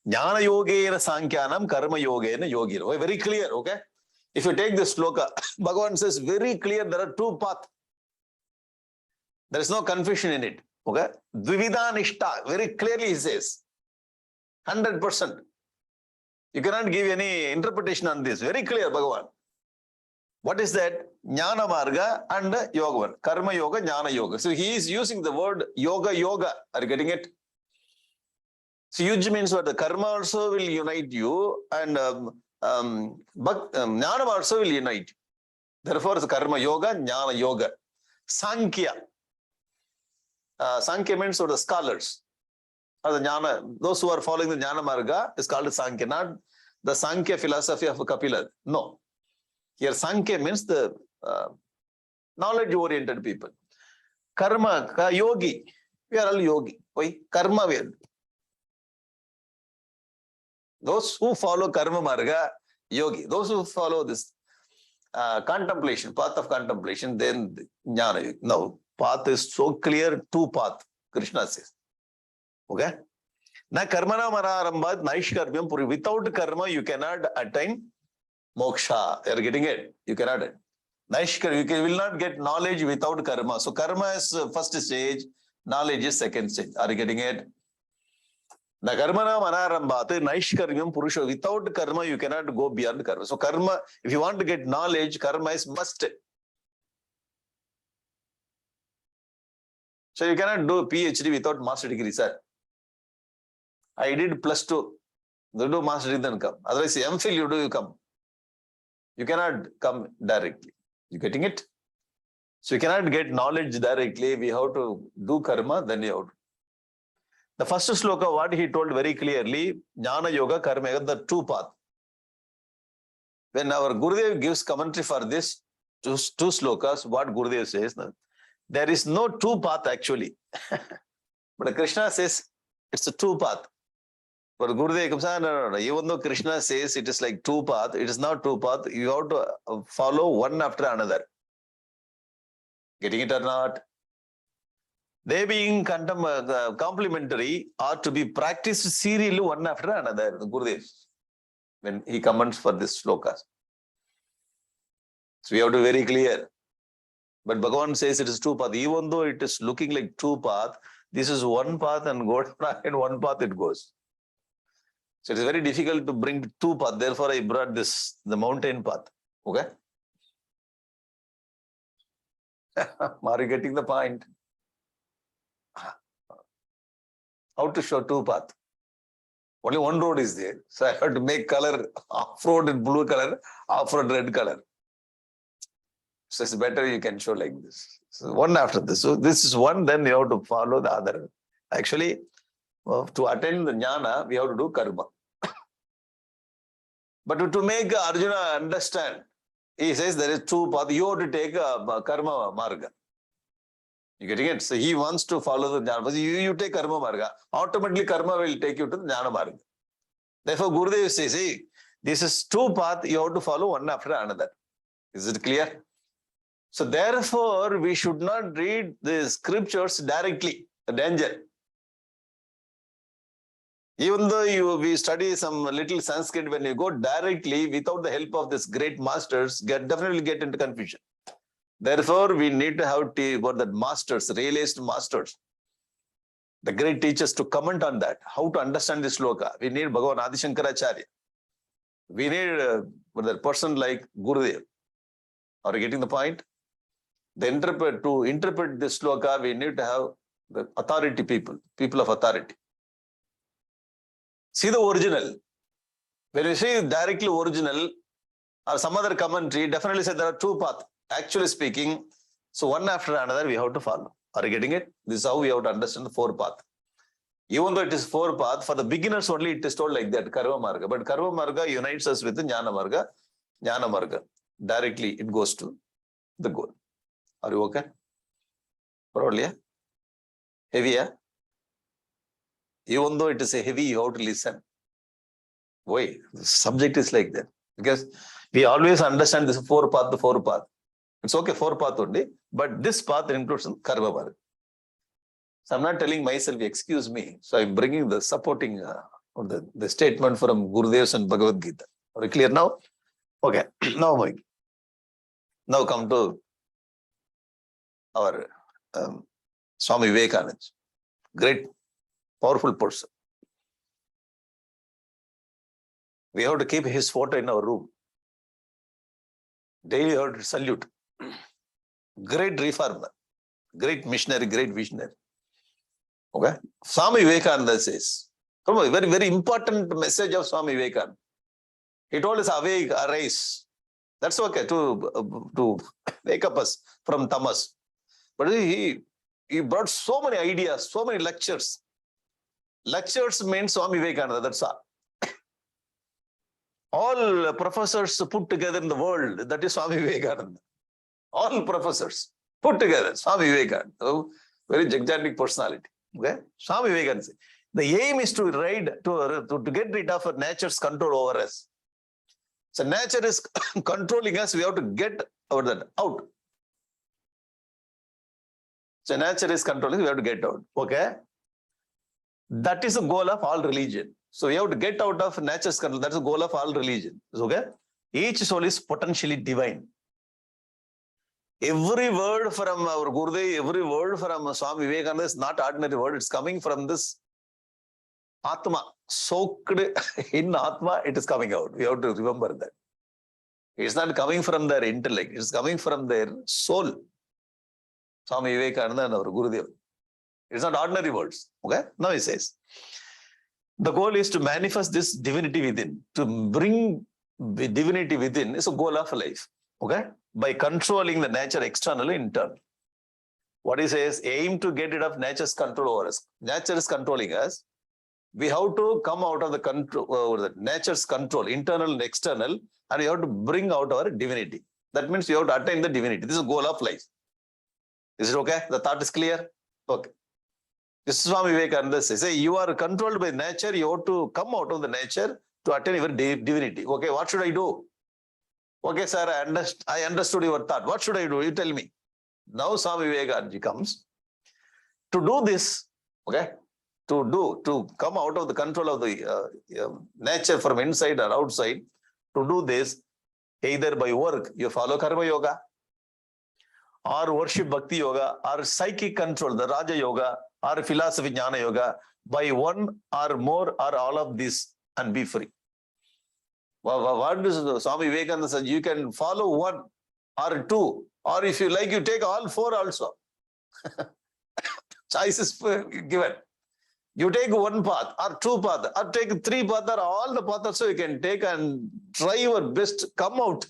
Jnana yogena sankyanam karma yogena yogina. Very clear, okay? If you take this sloka, Bhagavan says very clear there are 2 paths. There is no confusion in it. Okay? Dvivida nishta. Very clearly he says. 100%. You cannot give any interpretation on this. Very clear, Bhagavan. What is that? Jnana marga and yoga. Karma yoga, jnana yoga. So he is using the word yoga. Are you getting it? So yuj means what? The karma also will unite you and jnana also will unite you. Therefore, it's karma yoga, jnana yoga. Sankhya. Sankhya means the scholars. Or the jnana, those who are following the jnana marga is called Sankhya, not the Sankhya philosophy of Kapila. No. Here Sankhya means the knowledge-oriented people. Karma, yogi. We are all yogi. Why? Karma we are. Those who follow karma marga, yogi. Those who follow this contemplation, path of contemplation, then jnana. Now, path is so clear, 2 paths, Krishna says. Okay? Na karmana mararambhat naishkarmyam puri. Without karma, you cannot attain moksha. You are getting it? You cannot. Naishkarmya, you will not get knowledge without karma. So karma is first stage, knowledge is second stage. Are you getting it? The karma na manarambhat naishkarmyam purusha. Without karma, you cannot go beyond karma. So karma, if you want to get knowledge, karma is must. So you cannot do PhD without master degree, sir. I did +2. You do master degree, then come. Otherwise, MPhil you do, you come. You cannot come directly. You getting it? So you cannot get knowledge directly. We have to do karma, then you have to. The first sloka, what he told very clearly, Jnana Yoga, Karma Yoga, the two path. When our Gurudev gives commentary for this, two slokas, what Gurudev says, there is no two path actually. But Krishna says it's a two path. But Gurudev comes, no. Even though Krishna says it is like two path, it is not two path. You have to follow one after another. Getting it or not? They being complementary are to be practiced serially one after another. Gurudev, when he comments for this slokas. So we have to be very clear. But Bhagavan says it is two path. Even though it is looking like two path, this is one path and in one path it goes. So it is very difficult to bring two paths. Therefore, I brought this, the mountain path. Okay? Are you getting the point? How to show two paths? Only one road is there. So I have to make color, off-road in blue color, off-road red color. So it's better you can show like this. So one after this. So this is one, then you have to follow the other. Actually, to attain the jnana, we have to do karma. But to make Arjuna understand, he says there is two paths. You have to take a karma marga. You getting it? So he wants to follow the jnana. You take karma marga. Automatically karma will take you to the jnana marga. Therefore, Gurudev says, hey, this is two paths. You have to follow one after another. Is it clear? So therefore, we should not read the scriptures directly. The danger. Even though we study some little Sanskrit, when you go directly without the help of these great masters, definitely get into confusion. Therefore, we need to have the masters, realized masters, the great teachers to comment on that, how to understand this sloka. We need Bhagavan Adi Shankaracharya. We need a person like Gurudev. Are you getting the point? To interpret this sloka, we need to have the authority people of authority. See the original. When you see directly original or some other commentary, definitely say there are two paths. Actually speaking, so one after another we have to follow. Are you getting it? This is how we have to understand the four path. Even though it is four path, for the beginners only it is told like that, Karma Marga. But Karma Marga unites us with the Jnana Marga. Jnana Marga. Directly it goes to the goal. Are you okay? Probably, yeah? Heavy, yeah? Even though it is a heavy, you have to listen. Why? The subject is like that. Because we always understand this four path. It's okay, four path only. But this path includes Karma Marga. So I'm not telling myself, excuse me. So I'm bringing the supporting the statement from Gurudev's and Bhagavad Gita. Are you clear now? Okay. Now come to our Swami Vivekananda. Great, powerful person. We have to keep his photo in our room. Daily we have to salute. Great reformer, great missionary, great visionary. Okay? Swami Vivekananda says, a very, very important message of Swami Vivekananda. He told us, awake, arise. That's okay, to wake up us from tamas. But he brought so many ideas, so many lectures. Lectures means Swami Vivekananda, that's all. All professors put together in the world, that is Swami Vivekananda. All professors put together, Swami Vivekananda. So, very gigantic personality. Okay? Swami Vivekananda. The aim is to get rid of nature's control over us. So nature is controlling us, we have to get out. So nature is controlling, we have to get out. Okay? That is the goal of all religion. So we have to get out of nature's control. That's the goal of all religion. Okay? Each soul is potentially divine. Every word from our Gurudev, every word from Swami Vivekananda is not ordinary word. It's coming from this Atma, soaked in Atma, it is coming out. We have to remember that. It's not coming from their intellect, it's coming from their soul. Swami Vivekananda and our Gurudev. It's not ordinary words. Okay? Now he says, the goal is to manifest this divinity within. To bring the divinity within is a goal of life. Okay? By controlling the nature externally, internal. What he says, aim to get rid of nature's control over us. Nature is controlling us. We have to come out of the control, the nature's control, internal and external, and we have to bring out our divinity. That means you have to attain the divinity. This is the goal of life. Is it okay? The thought is clear? Okay. This is Swami Vivekananda says, you are controlled by nature, you have to come out of the nature to attain your divinity. Okay, what should I do? Okay, sir, I understood your thought. What should I do? You tell me. Now Swami Vivekananda comes to do this, okay? To come out of the control of the nature from inside or outside, to do this, either by work, you follow Karma Yoga, or worship Bhakti Yoga, or psychic control, the Raja Yoga, or philosophy Jnana Yoga, by one or more or all of this, and be free. What does Swami Vivekananda says? You can follow one or two, or if you like, you take all four also. Choice is given. You take one path or two paths or take three paths or all the paths so you can take and try your best, come out,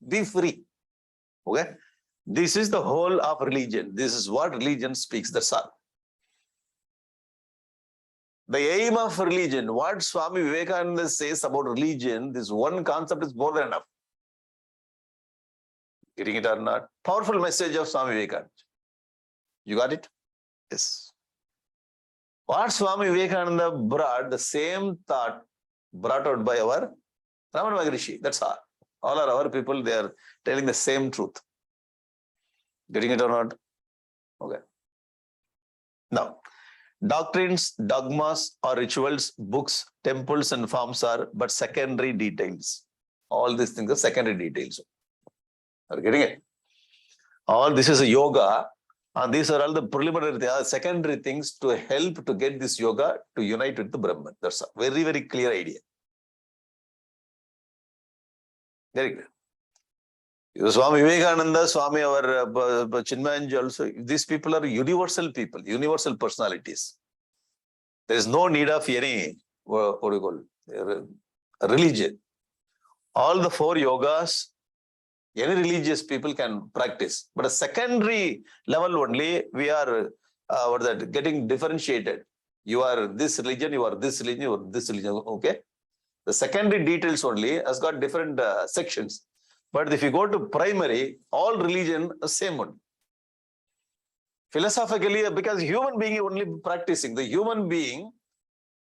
be free. Okay? This is the whole of religion. This is what religion speaks. That's all. The aim of religion, what Swami Vivekananda says about religion, this one concept is more than enough. Getting it or not? Powerful message of Swami Vivekananda. You got it? Yes. What Swami Vivekananda brought, the same thought brought out by our Ramakrishnanada. That's all. All are our people, they are telling the same truth. Getting it or not? Okay. Now, doctrines, dogmas, or rituals, books, temples, and forms are but secondary details. All these things are secondary details. Are you getting it? All this is a yoga. And these are all the preliminary, they are secondary things to help to get this yoga to unite with the Brahman. That's a very, very clear idea. Very clear. Swami Vivekananda, Swami, our Chinmaya also, these people are universal people, universal personalities. There is no need of any, what do you call, religion. All the four yogas, any religious people can practice, but a secondary level only, we are getting differentiated. You are this religion, you are this religion, you are this religion, okay? The secondary details only has got different sections. But if you go to primary, all religion is same one. Philosophically, because human being only practicing, the human being,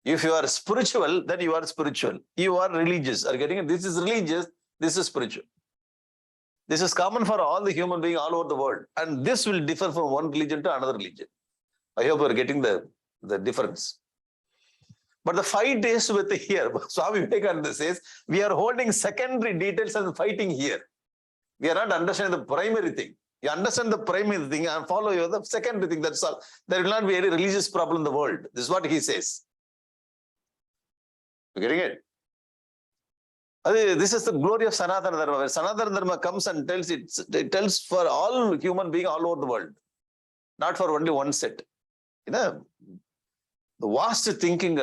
if you are spiritual, then you are spiritual. You are religious. Are getting it? This is religious, this is spiritual. This is common for all the human beings all over the world. And this will differ from one religion to another religion. I hope you are getting the difference. But the fight is with here. Swami Vivekananda says, we are holding secondary details and fighting here. We are not understanding the primary thing. You understand the primary thing and follow the secondary thing. That's all. There will not be any religious problem in the world. This is what he says. You getting it? This is the glory of Sanatana Dharma. Where Sanatana Dharma comes and tells it tells for all human beings all over the world, not for only one set. You know, the vast thinking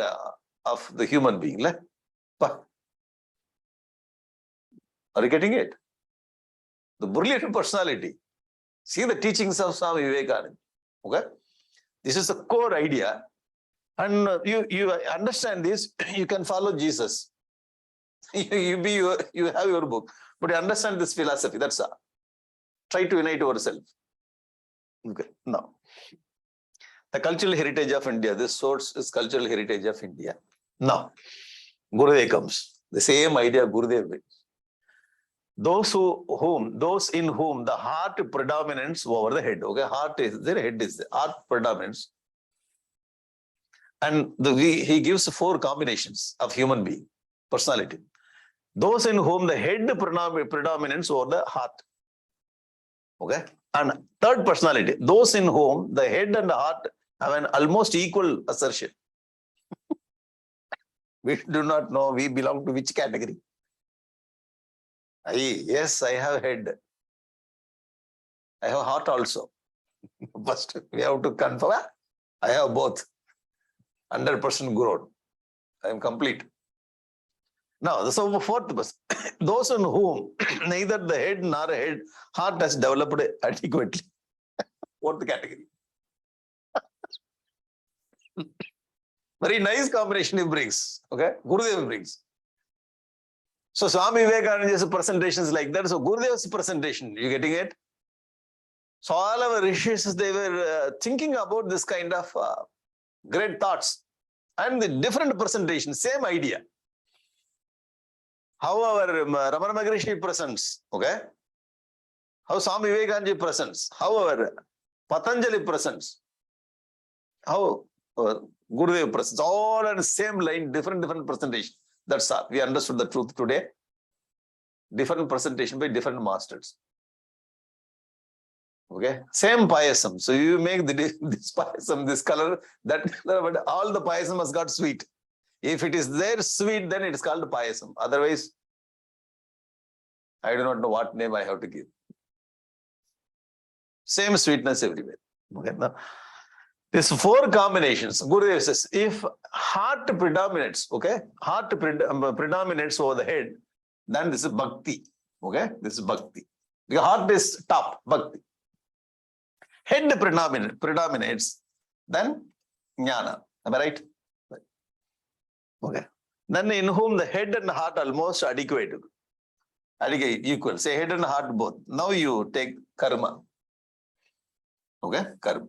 of the human being. Are you getting it? The brilliant personality. See the teachings of Swami Vivekananda. Okay, this is the core idea, and you understand this. You can follow Jesus. You have your book, but you understand this philosophy. That's all. Try to unite yourself. Okay. Now, the cultural heritage of India. This source is cultural heritage of India. Now, Gurudev comes. The same idea Gurudev brings. Those in whom the heart predominates over the head. Okay, heart is there, head is there. Heart predominates. And he gives 4 combinations of human being personality. Those in whom the head predominates over the heart. Okay. And third personality, those in whom the head and the heart have an almost equal assertion. We do not know we belong to which category. Yes, I have head. I have heart also. First, we have to confirm. I have both. 100% grown. I am complete. Now, so fourth person, those in whom neither the head nor heart has developed adequately. Fourth category. Very nice combination he brings. Okay, Gurudev brings. So Swami Vivekananda's presentation is like that. So Gurudev's presentation, you getting it? So all our rishis, they were thinking about this kind of great thoughts and the different presentation, same idea. How our Ramakrishnananda presents, okay? How Swami Vivekananda presents, how our Patanjali presents, how Gurudev presents, all on the same line, different presentation. That's all. We understood the truth today. Different presentation by different masters. Okay, same payasam. So you make this payasam, this color, that color, but all the payasam has got sweet. If it is there sweet, then it is called payasam. Otherwise, I do not know what name I have to give. Same sweetness everywhere. Okay, now, these four combinations, Gurudev says, if heart predominates, okay, heart predominates over the head, then this is bhakti. Okay, this is bhakti. The heart is top, bhakti. Head predominates, then jnana. Am I right? Okay. Then in whom the head and heart almost adequate, equal. Say head and heart both. Now you take karma. Okay, karma.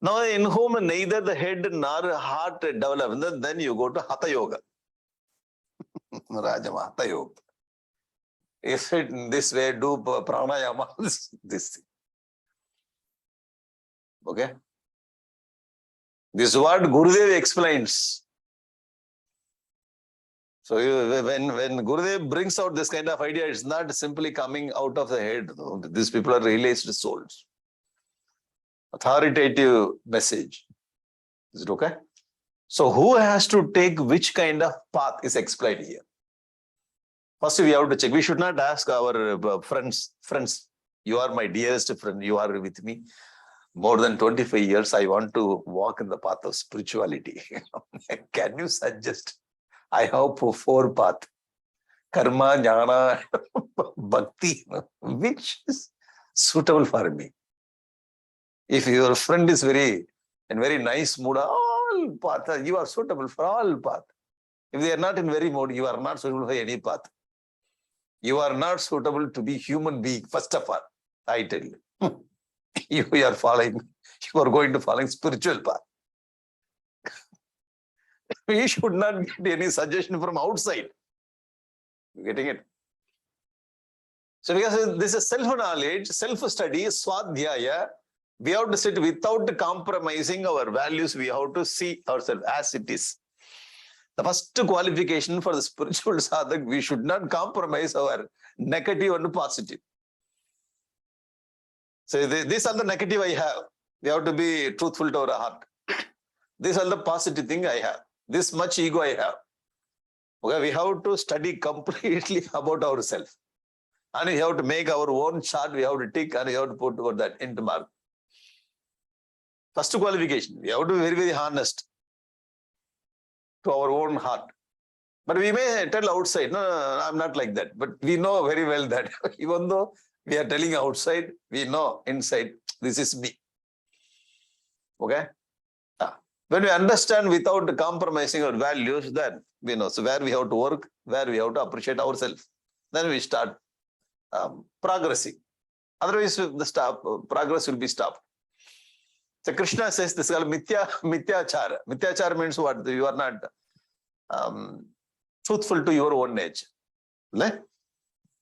Now in whom neither the head nor heart develop, then you go to hatha yoga. Rajama, hatha yoga. If it in this way, do pranayama, this thing. Okay. This is what Gurudev explains. So when Gurudev brings out this kind of idea, it's not simply coming out of the head. These people are realized souls. Authoritative message. Is it okay? So who has to take which kind of path is explained here? First, we have to check. We should not ask our friends, you are my dearest friend, you are with me. More than 25 years, I want to walk in the path of spirituality. Can you suggest? I have four paths. Karma, jnana, bhakti. Which is suitable for me? If your friend is in very nice mood, all paths, you are suitable for all paths. If they are not in very mood, you are not suitable for any path. You are not suitable to be human being, first of all, I tell you. You are going to follow spiritual path. We should not get any suggestion from outside. You getting it? So because this is self-knowledge, self-study, swadhyaya, we have to sit without compromising our values. We have to see ourselves as it is. The first qualification for the spiritual sadhak, we should not compromise our negative and positive. So these are the negative I have. We have to be truthful to our heart. These are the positive thing I have. This much ego I have. Okay, we have to study completely about ourselves. And we have to make our own chart, we have to tick, and we have to put over that into mark. First qualification, we have to be very, very honest to our own heart. But we may tell outside, no, I'm not like that. But we know very well that even though we are telling outside, we know inside, this is me. Okay? When we understand without compromising our values, then we know. So where we have to work, where we have to appreciate ourselves. Then we start progressing. Otherwise, the progress will be stopped. So Krishna says this is called mityachara. Mityachara means what? You are not truthful to your own nature. Right?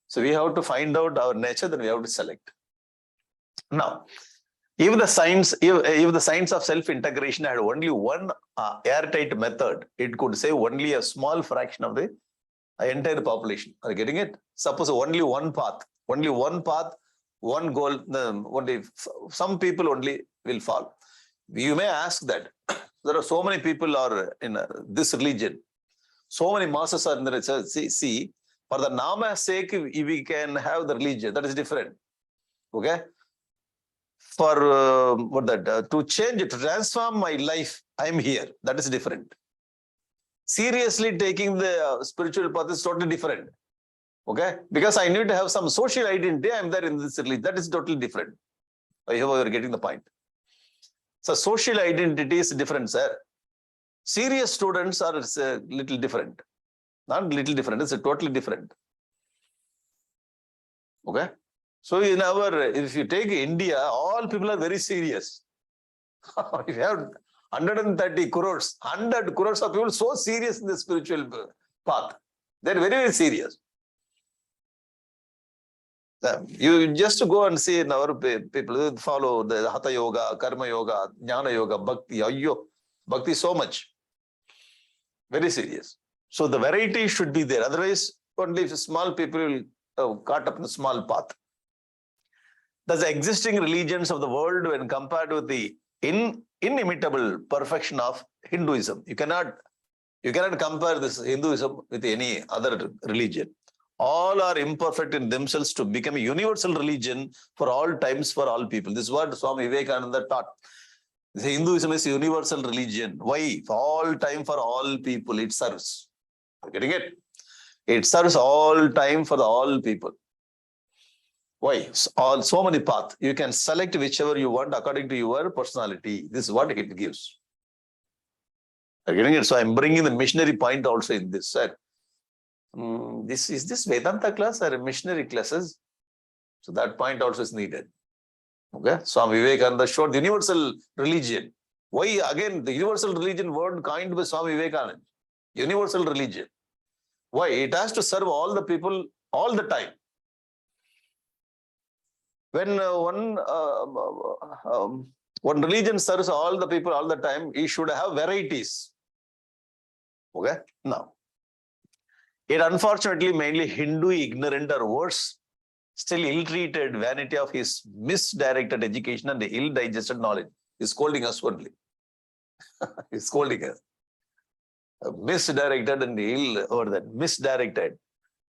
So we have to find out our nature, then we have to select. Now, if the science of self-integration had only one airtight method, it could save only a small fraction of the entire population. Are you getting it? Suppose only one path, one goal, only some people only will fall. You may ask that, There are so many people are in this religion. So many masses are in the church. See, for the Nama's sake, we can have the religion. That is different. Okay? For to change, to transform my life, I am here. That is different. Seriously taking the spiritual path is totally different. Okay? Because I need to have some social identity, I am there in this religion. That is totally different. I hope you are getting the point. So social identity is different, sir. Serious students are a little different. Not little different, it's a totally different. Okay? So if you take India, all people are very serious. If you have 130 crores, 100 crores of people so serious in the spiritual path. They're very, very serious. You just go and see in our people who follow the Hatha Yoga, Karma Yoga, Jnana Yoga, Bhakti. Ayyo, Bhakti so much. Very serious. So the variety should be there. Otherwise, only small people will caught up in the small path. Thus, the existing religions of the world, when compared with the inimitable perfection of Hinduism, you cannot compare this Hinduism with any other religion. All are imperfect in themselves to become a universal religion for all times, for all people. This is what Swami Vivekananda taught. Hinduism is a universal religion. Why? For all time, for all people, it serves. Are you getting it? It serves all time for all people. Why? So many paths. You can select whichever you want according to your personality. This is what it gives. Are you getting it? So I'm bringing the missionary point also in this, sir. Is this Vedanta class or missionary classes? So that point also is needed. Okay. Swami Vivekananda showed the universal religion. Why? Again, the universal religion word coined by Swami Vivekananda. Universal religion. Why? It has to serve all the people all the time. When one religion serves all the people all the time, it should have varieties. Okay. Now, it unfortunately mainly Hindu ignorant or worse, still ill-treated vanity of his misdirected education and the ill-digested knowledge is scolding us only. He's scolding us. Misdirected and misdirected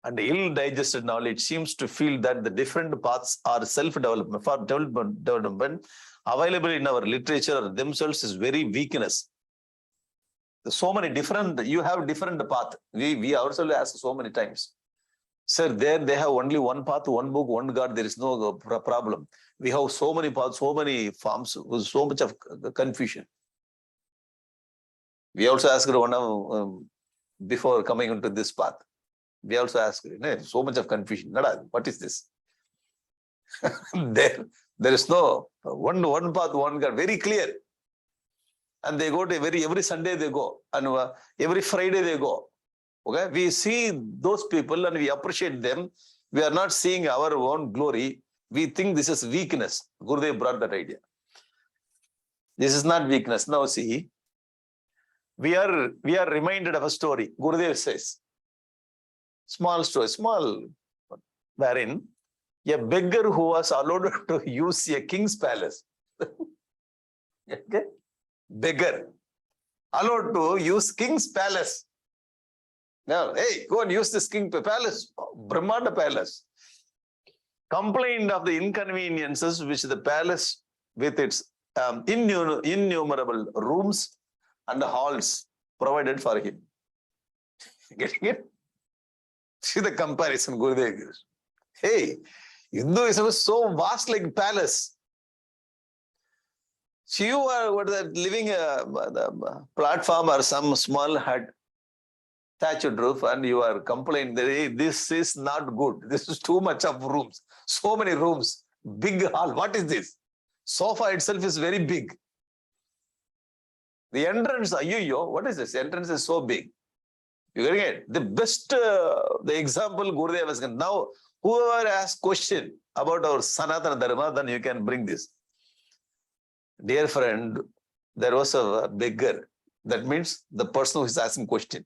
and ill-digested knowledge seems to feel that the different paths are self-development, for development available in our literature themselves is very weakness. So many different, you have different path. We ourselves ask so many times. Sir, there they have only one path, one book, one God, there is no problem. We have so many paths, so many forms, so much of confusion. We also asked one before coming into this path. We also asked, so much of confusion. What is this? There is no one path, one God, very clear. And they go to every Sunday they go, and every Friday they go. Okay, we see those people and we appreciate them. We are not seeing our own glory. We think this is weakness. Gurudev brought that idea. This is not weakness. Now see, we are reminded of a story. Gurudev says, small story, wherein a beggar who was allowed to use a king's palace. Okay? Beggar allowed to use king's palace. Now, hey, go and use this king palace, Brahmanda palace. Complained of the inconveniences which the palace with its innumerable rooms and halls provided for him. Getting it? See the comparison Gurudev gives. Hey, Hinduism is so vast like palace. So you are living a platform or some small hut, thatched roof, and you are complaining that hey, this is not good. This is too much of rooms. So many rooms. Big hall. What is this? Sofa itself is very big. The entrance, what is this? The entrance is so big. You getting it? The best, the example Gurudev has given. Now, whoever asks question about our Sanatana Dharma, then you can bring this. Dear friend, there was a beggar. That means the person who is asking question.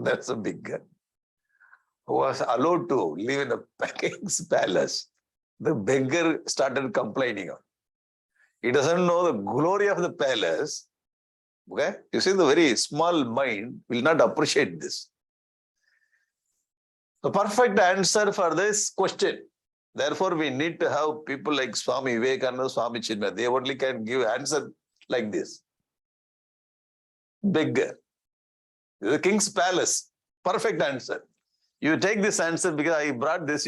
That's a beggar who was allowed to live in a king's palace. The beggar started complaining. He doesn't know the glory of the palace. Okay? You see, the very small mind will not appreciate this. The perfect answer for this question. Therefore, we need to have people like Swami Vivekananda, Swami Chinmaya. They only can give answer like this. Bigger. The king's palace. Perfect answer. You take this answer because I brought this.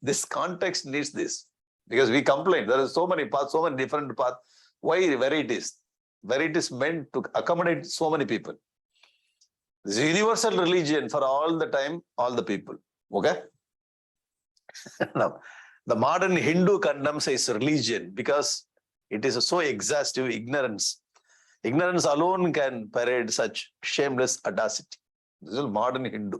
This context needs this. Because we complain. There are so many paths, so many different paths. Why varieties? Varieties meant to accommodate so many people. This is universal religion for all the time, all the people. Okay? Now, the modern Hindu condemns its religion because it is so exhaustive ignorance. Ignorance alone can parade such shameless audacity. This is modern Hindu.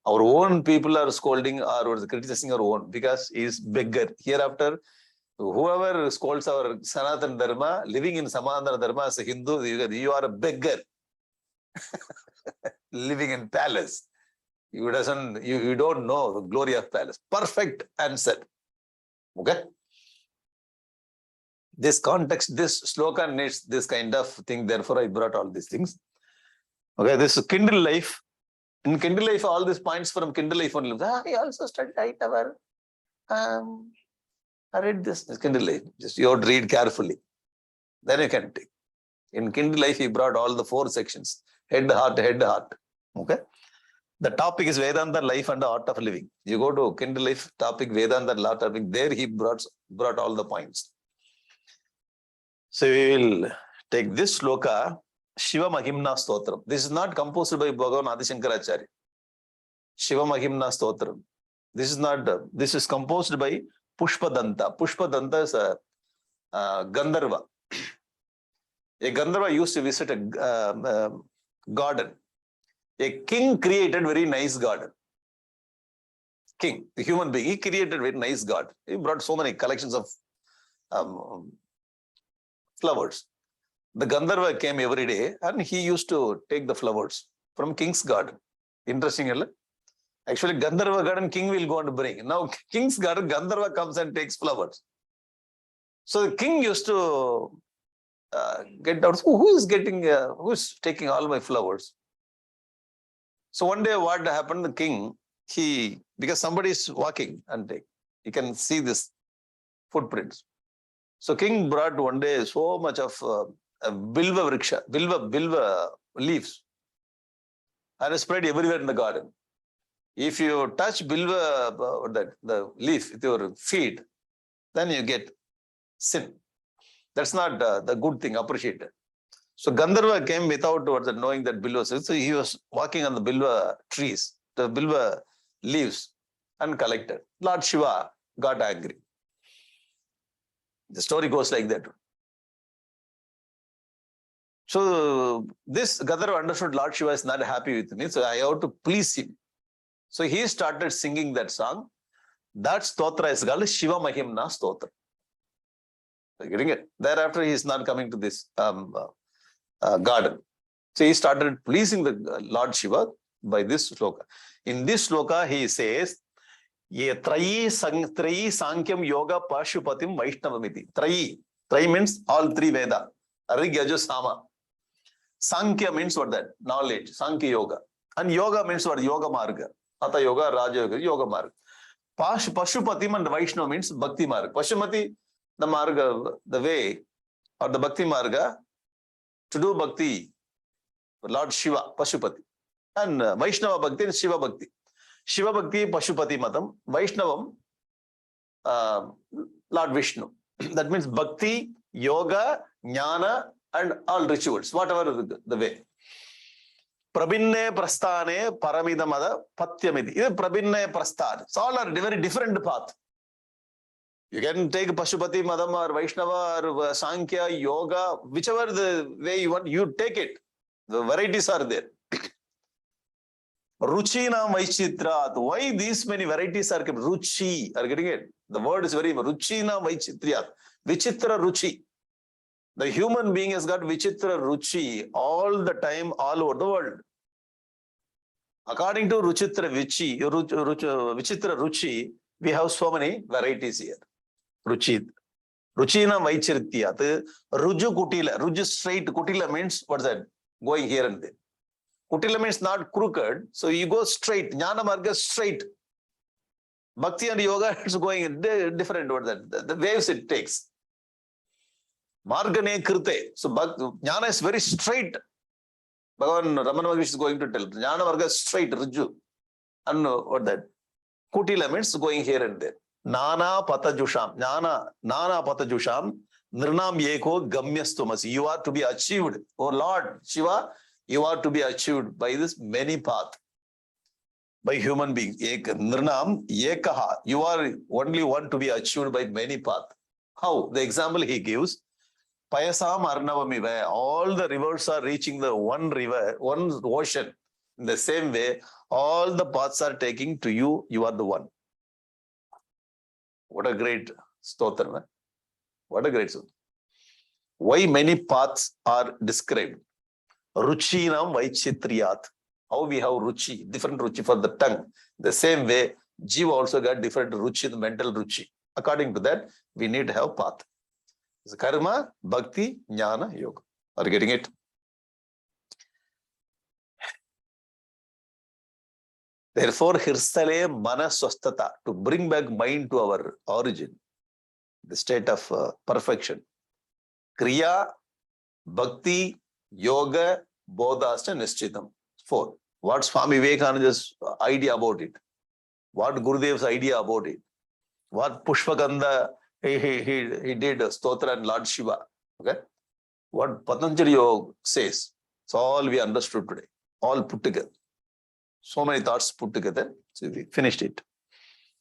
Our own people are scolding or criticizing our own because he is beggar. Hereafter, whoever scolds our Sanatana Dharma, living in Samanana Dharma as a Hindu, you are a beggar. Living in palace. You don't know the glory of palace. Perfect answer. Okay? This context, this sloka needs this kind of thing. Therefore, I brought all these things. Okay, this is Kindle life. In Kindle life, all these points from Kindle life only. I also studied Hightower. I read this Kindle life. Just you have to read carefully. Then you can take. In Kindle life, he brought all the 4 sections. Head, heart, head, heart. Okay? The topic is Vedanta, life and the art of living. You go to Kindle life topic, Vedanta, art of living. There he brought all the points. So we will take this sloka, Shiva Mahimna Stotram. This is not composed by Bhagavan Adi Shankaracharya. Shiva Mahimna Stotram. This is composed by Pushpadanta. Pushpadanta is a Gandharva. A Gandharva used to visit a garden. A king created very nice garden. King, the human being, he created very nice garden. He brought so many collections of flowers. The Gandharva came every day and he used to take the flowers from king's garden. Interesting, isn't it? Actually, Gandharva garden, king will go and bring. Now, king's garden, Gandharva comes and takes flowers. So the king used to get down. Who's taking all my flowers? So one day what happened, the king, because somebody is walking and he can see this footprints. So king brought one day so much of bilva vriksha, bilva leaves and spread everywhere in the garden. If you touch bilva, the leaf with your feet, then you get sin. That's not the good thing, appreciated. So Gandharva came without knowing that bilva. So he was walking on the bilva trees, the bilva leaves, and collected. Lord Shiva got angry. The story goes like that. So this Gandharva understood Lord Shiva is not happy with me, so I have to please him. So he started singing that song. That stotra is called Shiva Mahimna Stotra. You're getting it? Thereafter, he is not coming to this garden. So he started pleasing the Lord Shiva by this sloka. In this sloka, he says, Ye Trayi Sankyam Yoga Pashupatim Vaishnavamiti. Trayi means all 3 Veda. Rig, Yajus, Sama. Sankhya means what that? Knowledge. Sankhya Yoga. And Yoga means what? Yoga Marga. Hatha Yoga, Raja Yoga, Yoga Marga. Pashupatim and Vaishnava means Bhakti Marga. Pashupati, the Marga, the way, or the Bhakti Marga, to do Bhakti, Lord Shiva, Pashupati. And Vaishnava Bhakti and Shiva Bhakti. Shiva Bhakti, Pashupati Matam. Vaishnavam, Lord Vishnu. That means Bhakti, Yoga, Jnana, and all rituals, whatever the way. Prabhinne Prasthane Paramidamada Patyamidi. This is Prabhinne Prasthan. It's all a very different path. You can take Pashupati, Madam, or Vaishnava, or Sankhya, Yoga, whichever the way you want, you take it. The varieties are there. Ruchina Vaichitrat. Why these many varieties are kept? Ruchi. Are you getting it? The word is very Ruchina Vaichitriyat. Vichitra Ruchi. The human being has got Vichitra Ruchi all the time, all over the world. According to Vichitra Ruchi, we have so many varieties here. Ruchi. Ruchina Vaichirityat, Ruju Kutila, Ruju straight, Kutila means what's that? Going here and there. Kutila means not crooked, so you go straight. Jnana Marga straight. Bhakti and yoga is going different. What's that? The waves it takes. Margane Krite. So Jnana is very straight. Bhagavan Ramana Maharshi is going to tell. Jnana Marga straight, Ruju. And what that? Kutila means going here and there. Nana Patajusham. Nana Patajusham. Nirnam Yeko Gamyastumasi. You are to be achieved. Oh Lord Shiva, you are to be achieved by this many path. By human being. Nirnam Yekaha. You are only one to be achieved by many path. How? The example he gives. Payasam Arnavamiva. All the rivers are reaching the one river, one ocean. In the same way, all the paths are taking to you. You are the one. What a great stotra, man. What a great stotra. Why many paths are described? Ruchinam Vaichitriyat. How we have ruchi, different ruchi for the tongue. The same way, Jiva also got different ruchi, the mental ruchi. According to that, we need to have path. It's karma, bhakti, jnana, yoga. Are you getting it? Therefore, hirsale mana swastata, to bring back mind to our origin, the state of perfection. Kriya, bhakti, yoga, bodhasta, nishchitam. 4. What Swami Vivekananda's idea about it? What Gurudev's idea about it? What Pushpagandha he did Stotra and Lord Shiva. Okay? What Patanjali Yoga says. It's all we understood today. All put together. So many thoughts put together. So we finished it.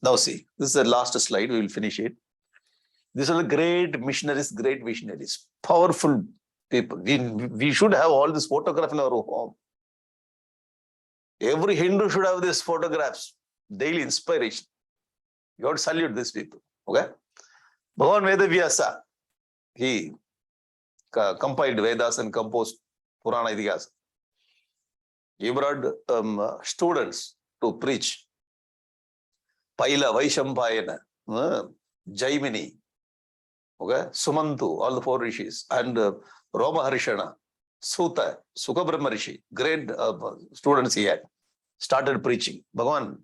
Now see, this is the last slide. We will finish it. These are the great missionaries, great visionaries, powerful people. We should have all this photograph in our home. Every Hindu should have these photographs. Daily inspiration. You have to salute these people. Okay? Bhagavan Vedavyasa, he compiled Vedas and composed Purana Idihasa. He brought students to preach. Paila, Vaishampayana, Jaimini, okay, Sumantu, all the 4 rishis, and Romaharishana, Suta, Sukabrahma Rishi, great students he had, started preaching. Bhagavan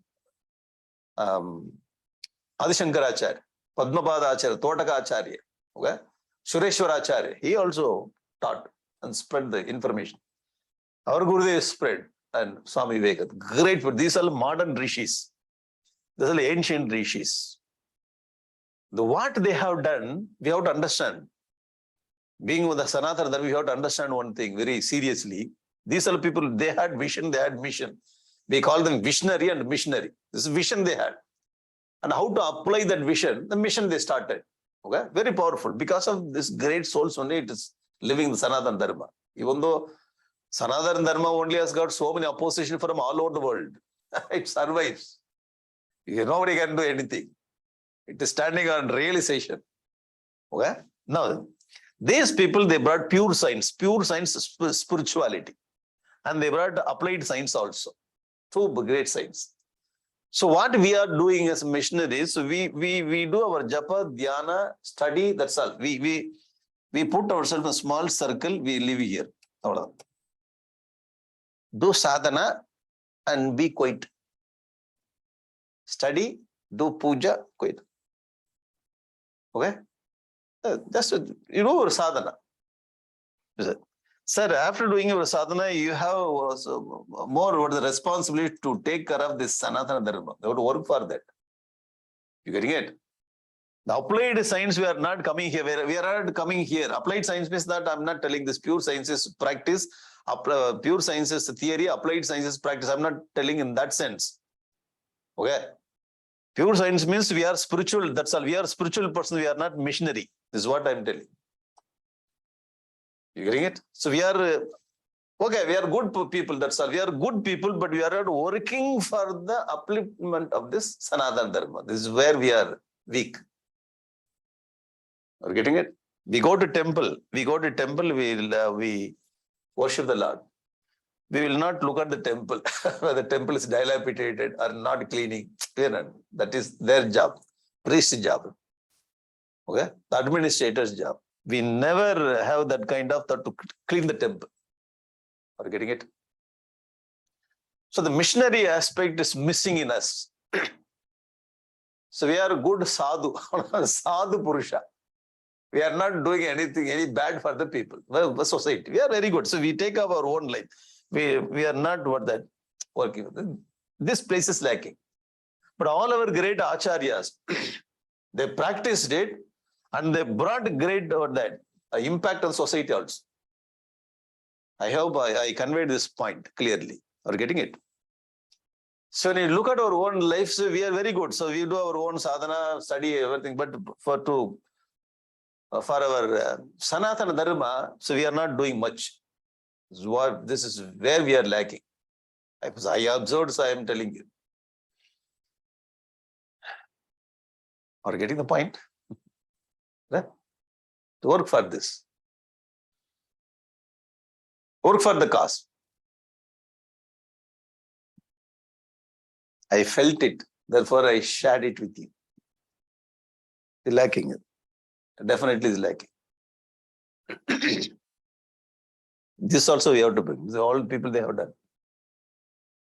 Adishankaracharya, Padmapadacharya, Totakacharya, okay, Sureshwaracharya, he also taught and spread the information. Our Gurudev spread, and Swami Vivekananda. Great, these are modern rishis. These are ancient rishis. What they have done, we have to understand. Being with the Sanatana Dharma, we have to understand one thing very seriously. These are people, they had vision, they had mission. We call them visionary and missionary. This is vision they had. And how to apply that vision, the mission they started. Okay, very powerful. Because of this great souls only, it is living the Sanatana Dharma. Even though Sanatana Dharma only has got so many opposition from all over the world. It survives. Nobody can do anything. It is standing on realization. Okay? Now, these people, they brought pure science spirituality. And they brought applied science also. 2 great science. So what we are doing as missionaries, we do our japa, dhyana, study, that's all. We put ourselves in a small circle, we live here. Do sadhana and be quiet. Study, do puja, quiet. Okay? Just, your sadhana. Sir, after doing your sadhana, you have more the responsibility to take care of this Sanatana Dharma. You have to work for that. You getting it? The applied science, we are not coming here. We are not coming here. Applied science means that I'm not telling this. Pure science is practice. Pure science is theory. Applied science is practice. I'm not telling in that sense. Okay? Pure science means we are spiritual. That's all. We are spiritual person. We are not missionary. This is what I'm telling. You getting it? So we are, okay, we are good people. That's all. We are good people, but we are not working for the upliftment of this Sanatana Dharma. This is where we are weak. Are you getting it? We go to temple. We worship the Lord. We will not look at the temple, whether the temple is dilapidated or not cleaning. That is their job, priest's job. Okay, the administrator's job. We never have that kind of thought to clean the temple. Are you getting it? So the missionary aspect is missing in us. So we are a good sadhu, sadhu purusha. We are not doing anything, any bad for the people, the society. We are very good. So we take up our own life. We are not what that working. This place is lacking. But all our great acharyas, they practiced it and they brought great impact on society also. I hope I conveyed this point clearly. Are you getting it? So when you look at our own lives, we are very good. So we do our own sadhana, study everything. But for our Sanatana Dharma, so we are not doing much. This is where we are lacking. I observed, so I am telling you. Are you getting the point? To work for this. Work for the cause. I felt it, therefore I shared it with you. It's lacking. Definitely is lacking. This also we have to bring. All people they have done.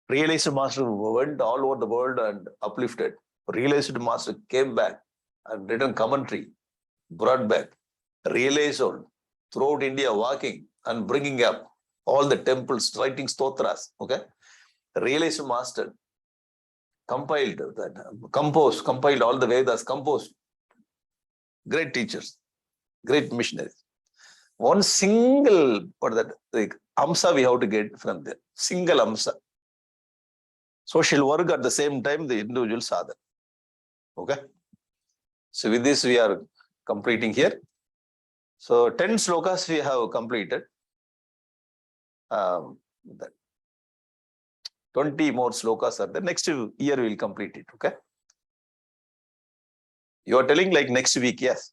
Realized master went all over the world and uplifted. Realized master came back and written commentary, brought back. Realized all throughout India walking and bringing up all the temples, writing stotras. Okay, realized master compiled that, compiled all the Vedas, composed. Great teachers, great missionaries. One single, amsa we have to get from there. Single amsa. Social work at the same time, the individual sadhana. Okay. So with this, we are completing here. So 10 slokas we have completed. 20 more slokas are there. Next year we will complete it. Okay. You are telling like next week, yes.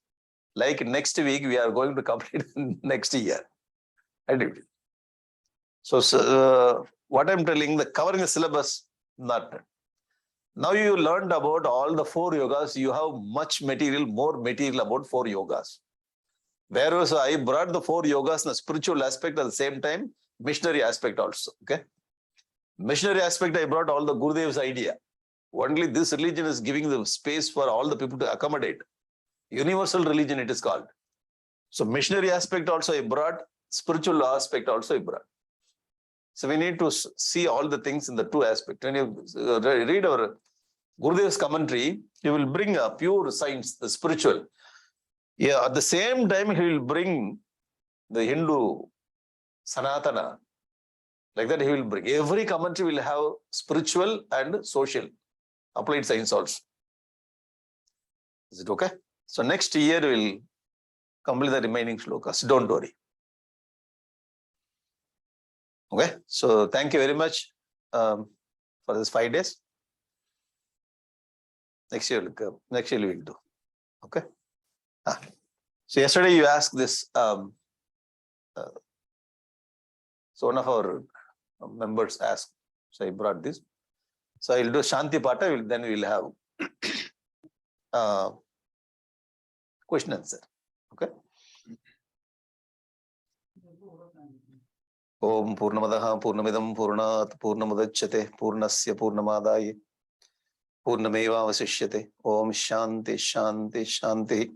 Like next week, we are going to complete next year. So what I'm telling, the covering the syllabus, not. Now you learned about all the 4 yogas. You have much material, more material about 4 yogas. Whereas I brought the 4 yogas in the spiritual aspect at the same time, missionary aspect also. Okay. Missionary aspect, I brought all the Gurudev's idea. Only this religion is giving the space for all the people to accommodate. Universal religion it is called. So missionary aspect also I brought, spiritual aspect also I brought. So we need to see all the things in the 2 aspects. When you read our Gurudev's commentary, he will bring a pure science, the spiritual. Yeah, at the same time, he will bring the Hindu Sanatana. Like that, he will bring. Every commentary will have spiritual and social, applied science also. Is it okay? So next year, we'll complete the remaining slokas. Don't worry. Okay. So thank you very much for this 5 days. Next year we will do. Okay. So yesterday you asked this. So one of our members asked. So I brought this. So I'll do Shanti Pata. Then we'll have question answer. Okay. Om Purnamadaha Purnamidam Purnat Purnamudachyate Purnasya Purnamadaye Purnameva Vasishyate. Om Shanti Shanti Shanti.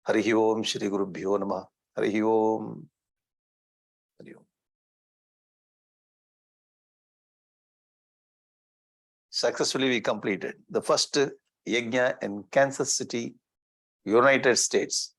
Harihi Om Shri Gurubhyo Namah. Harihi Om. Harihi Om. Successfully we completed the first yajna in Kansas City, United States.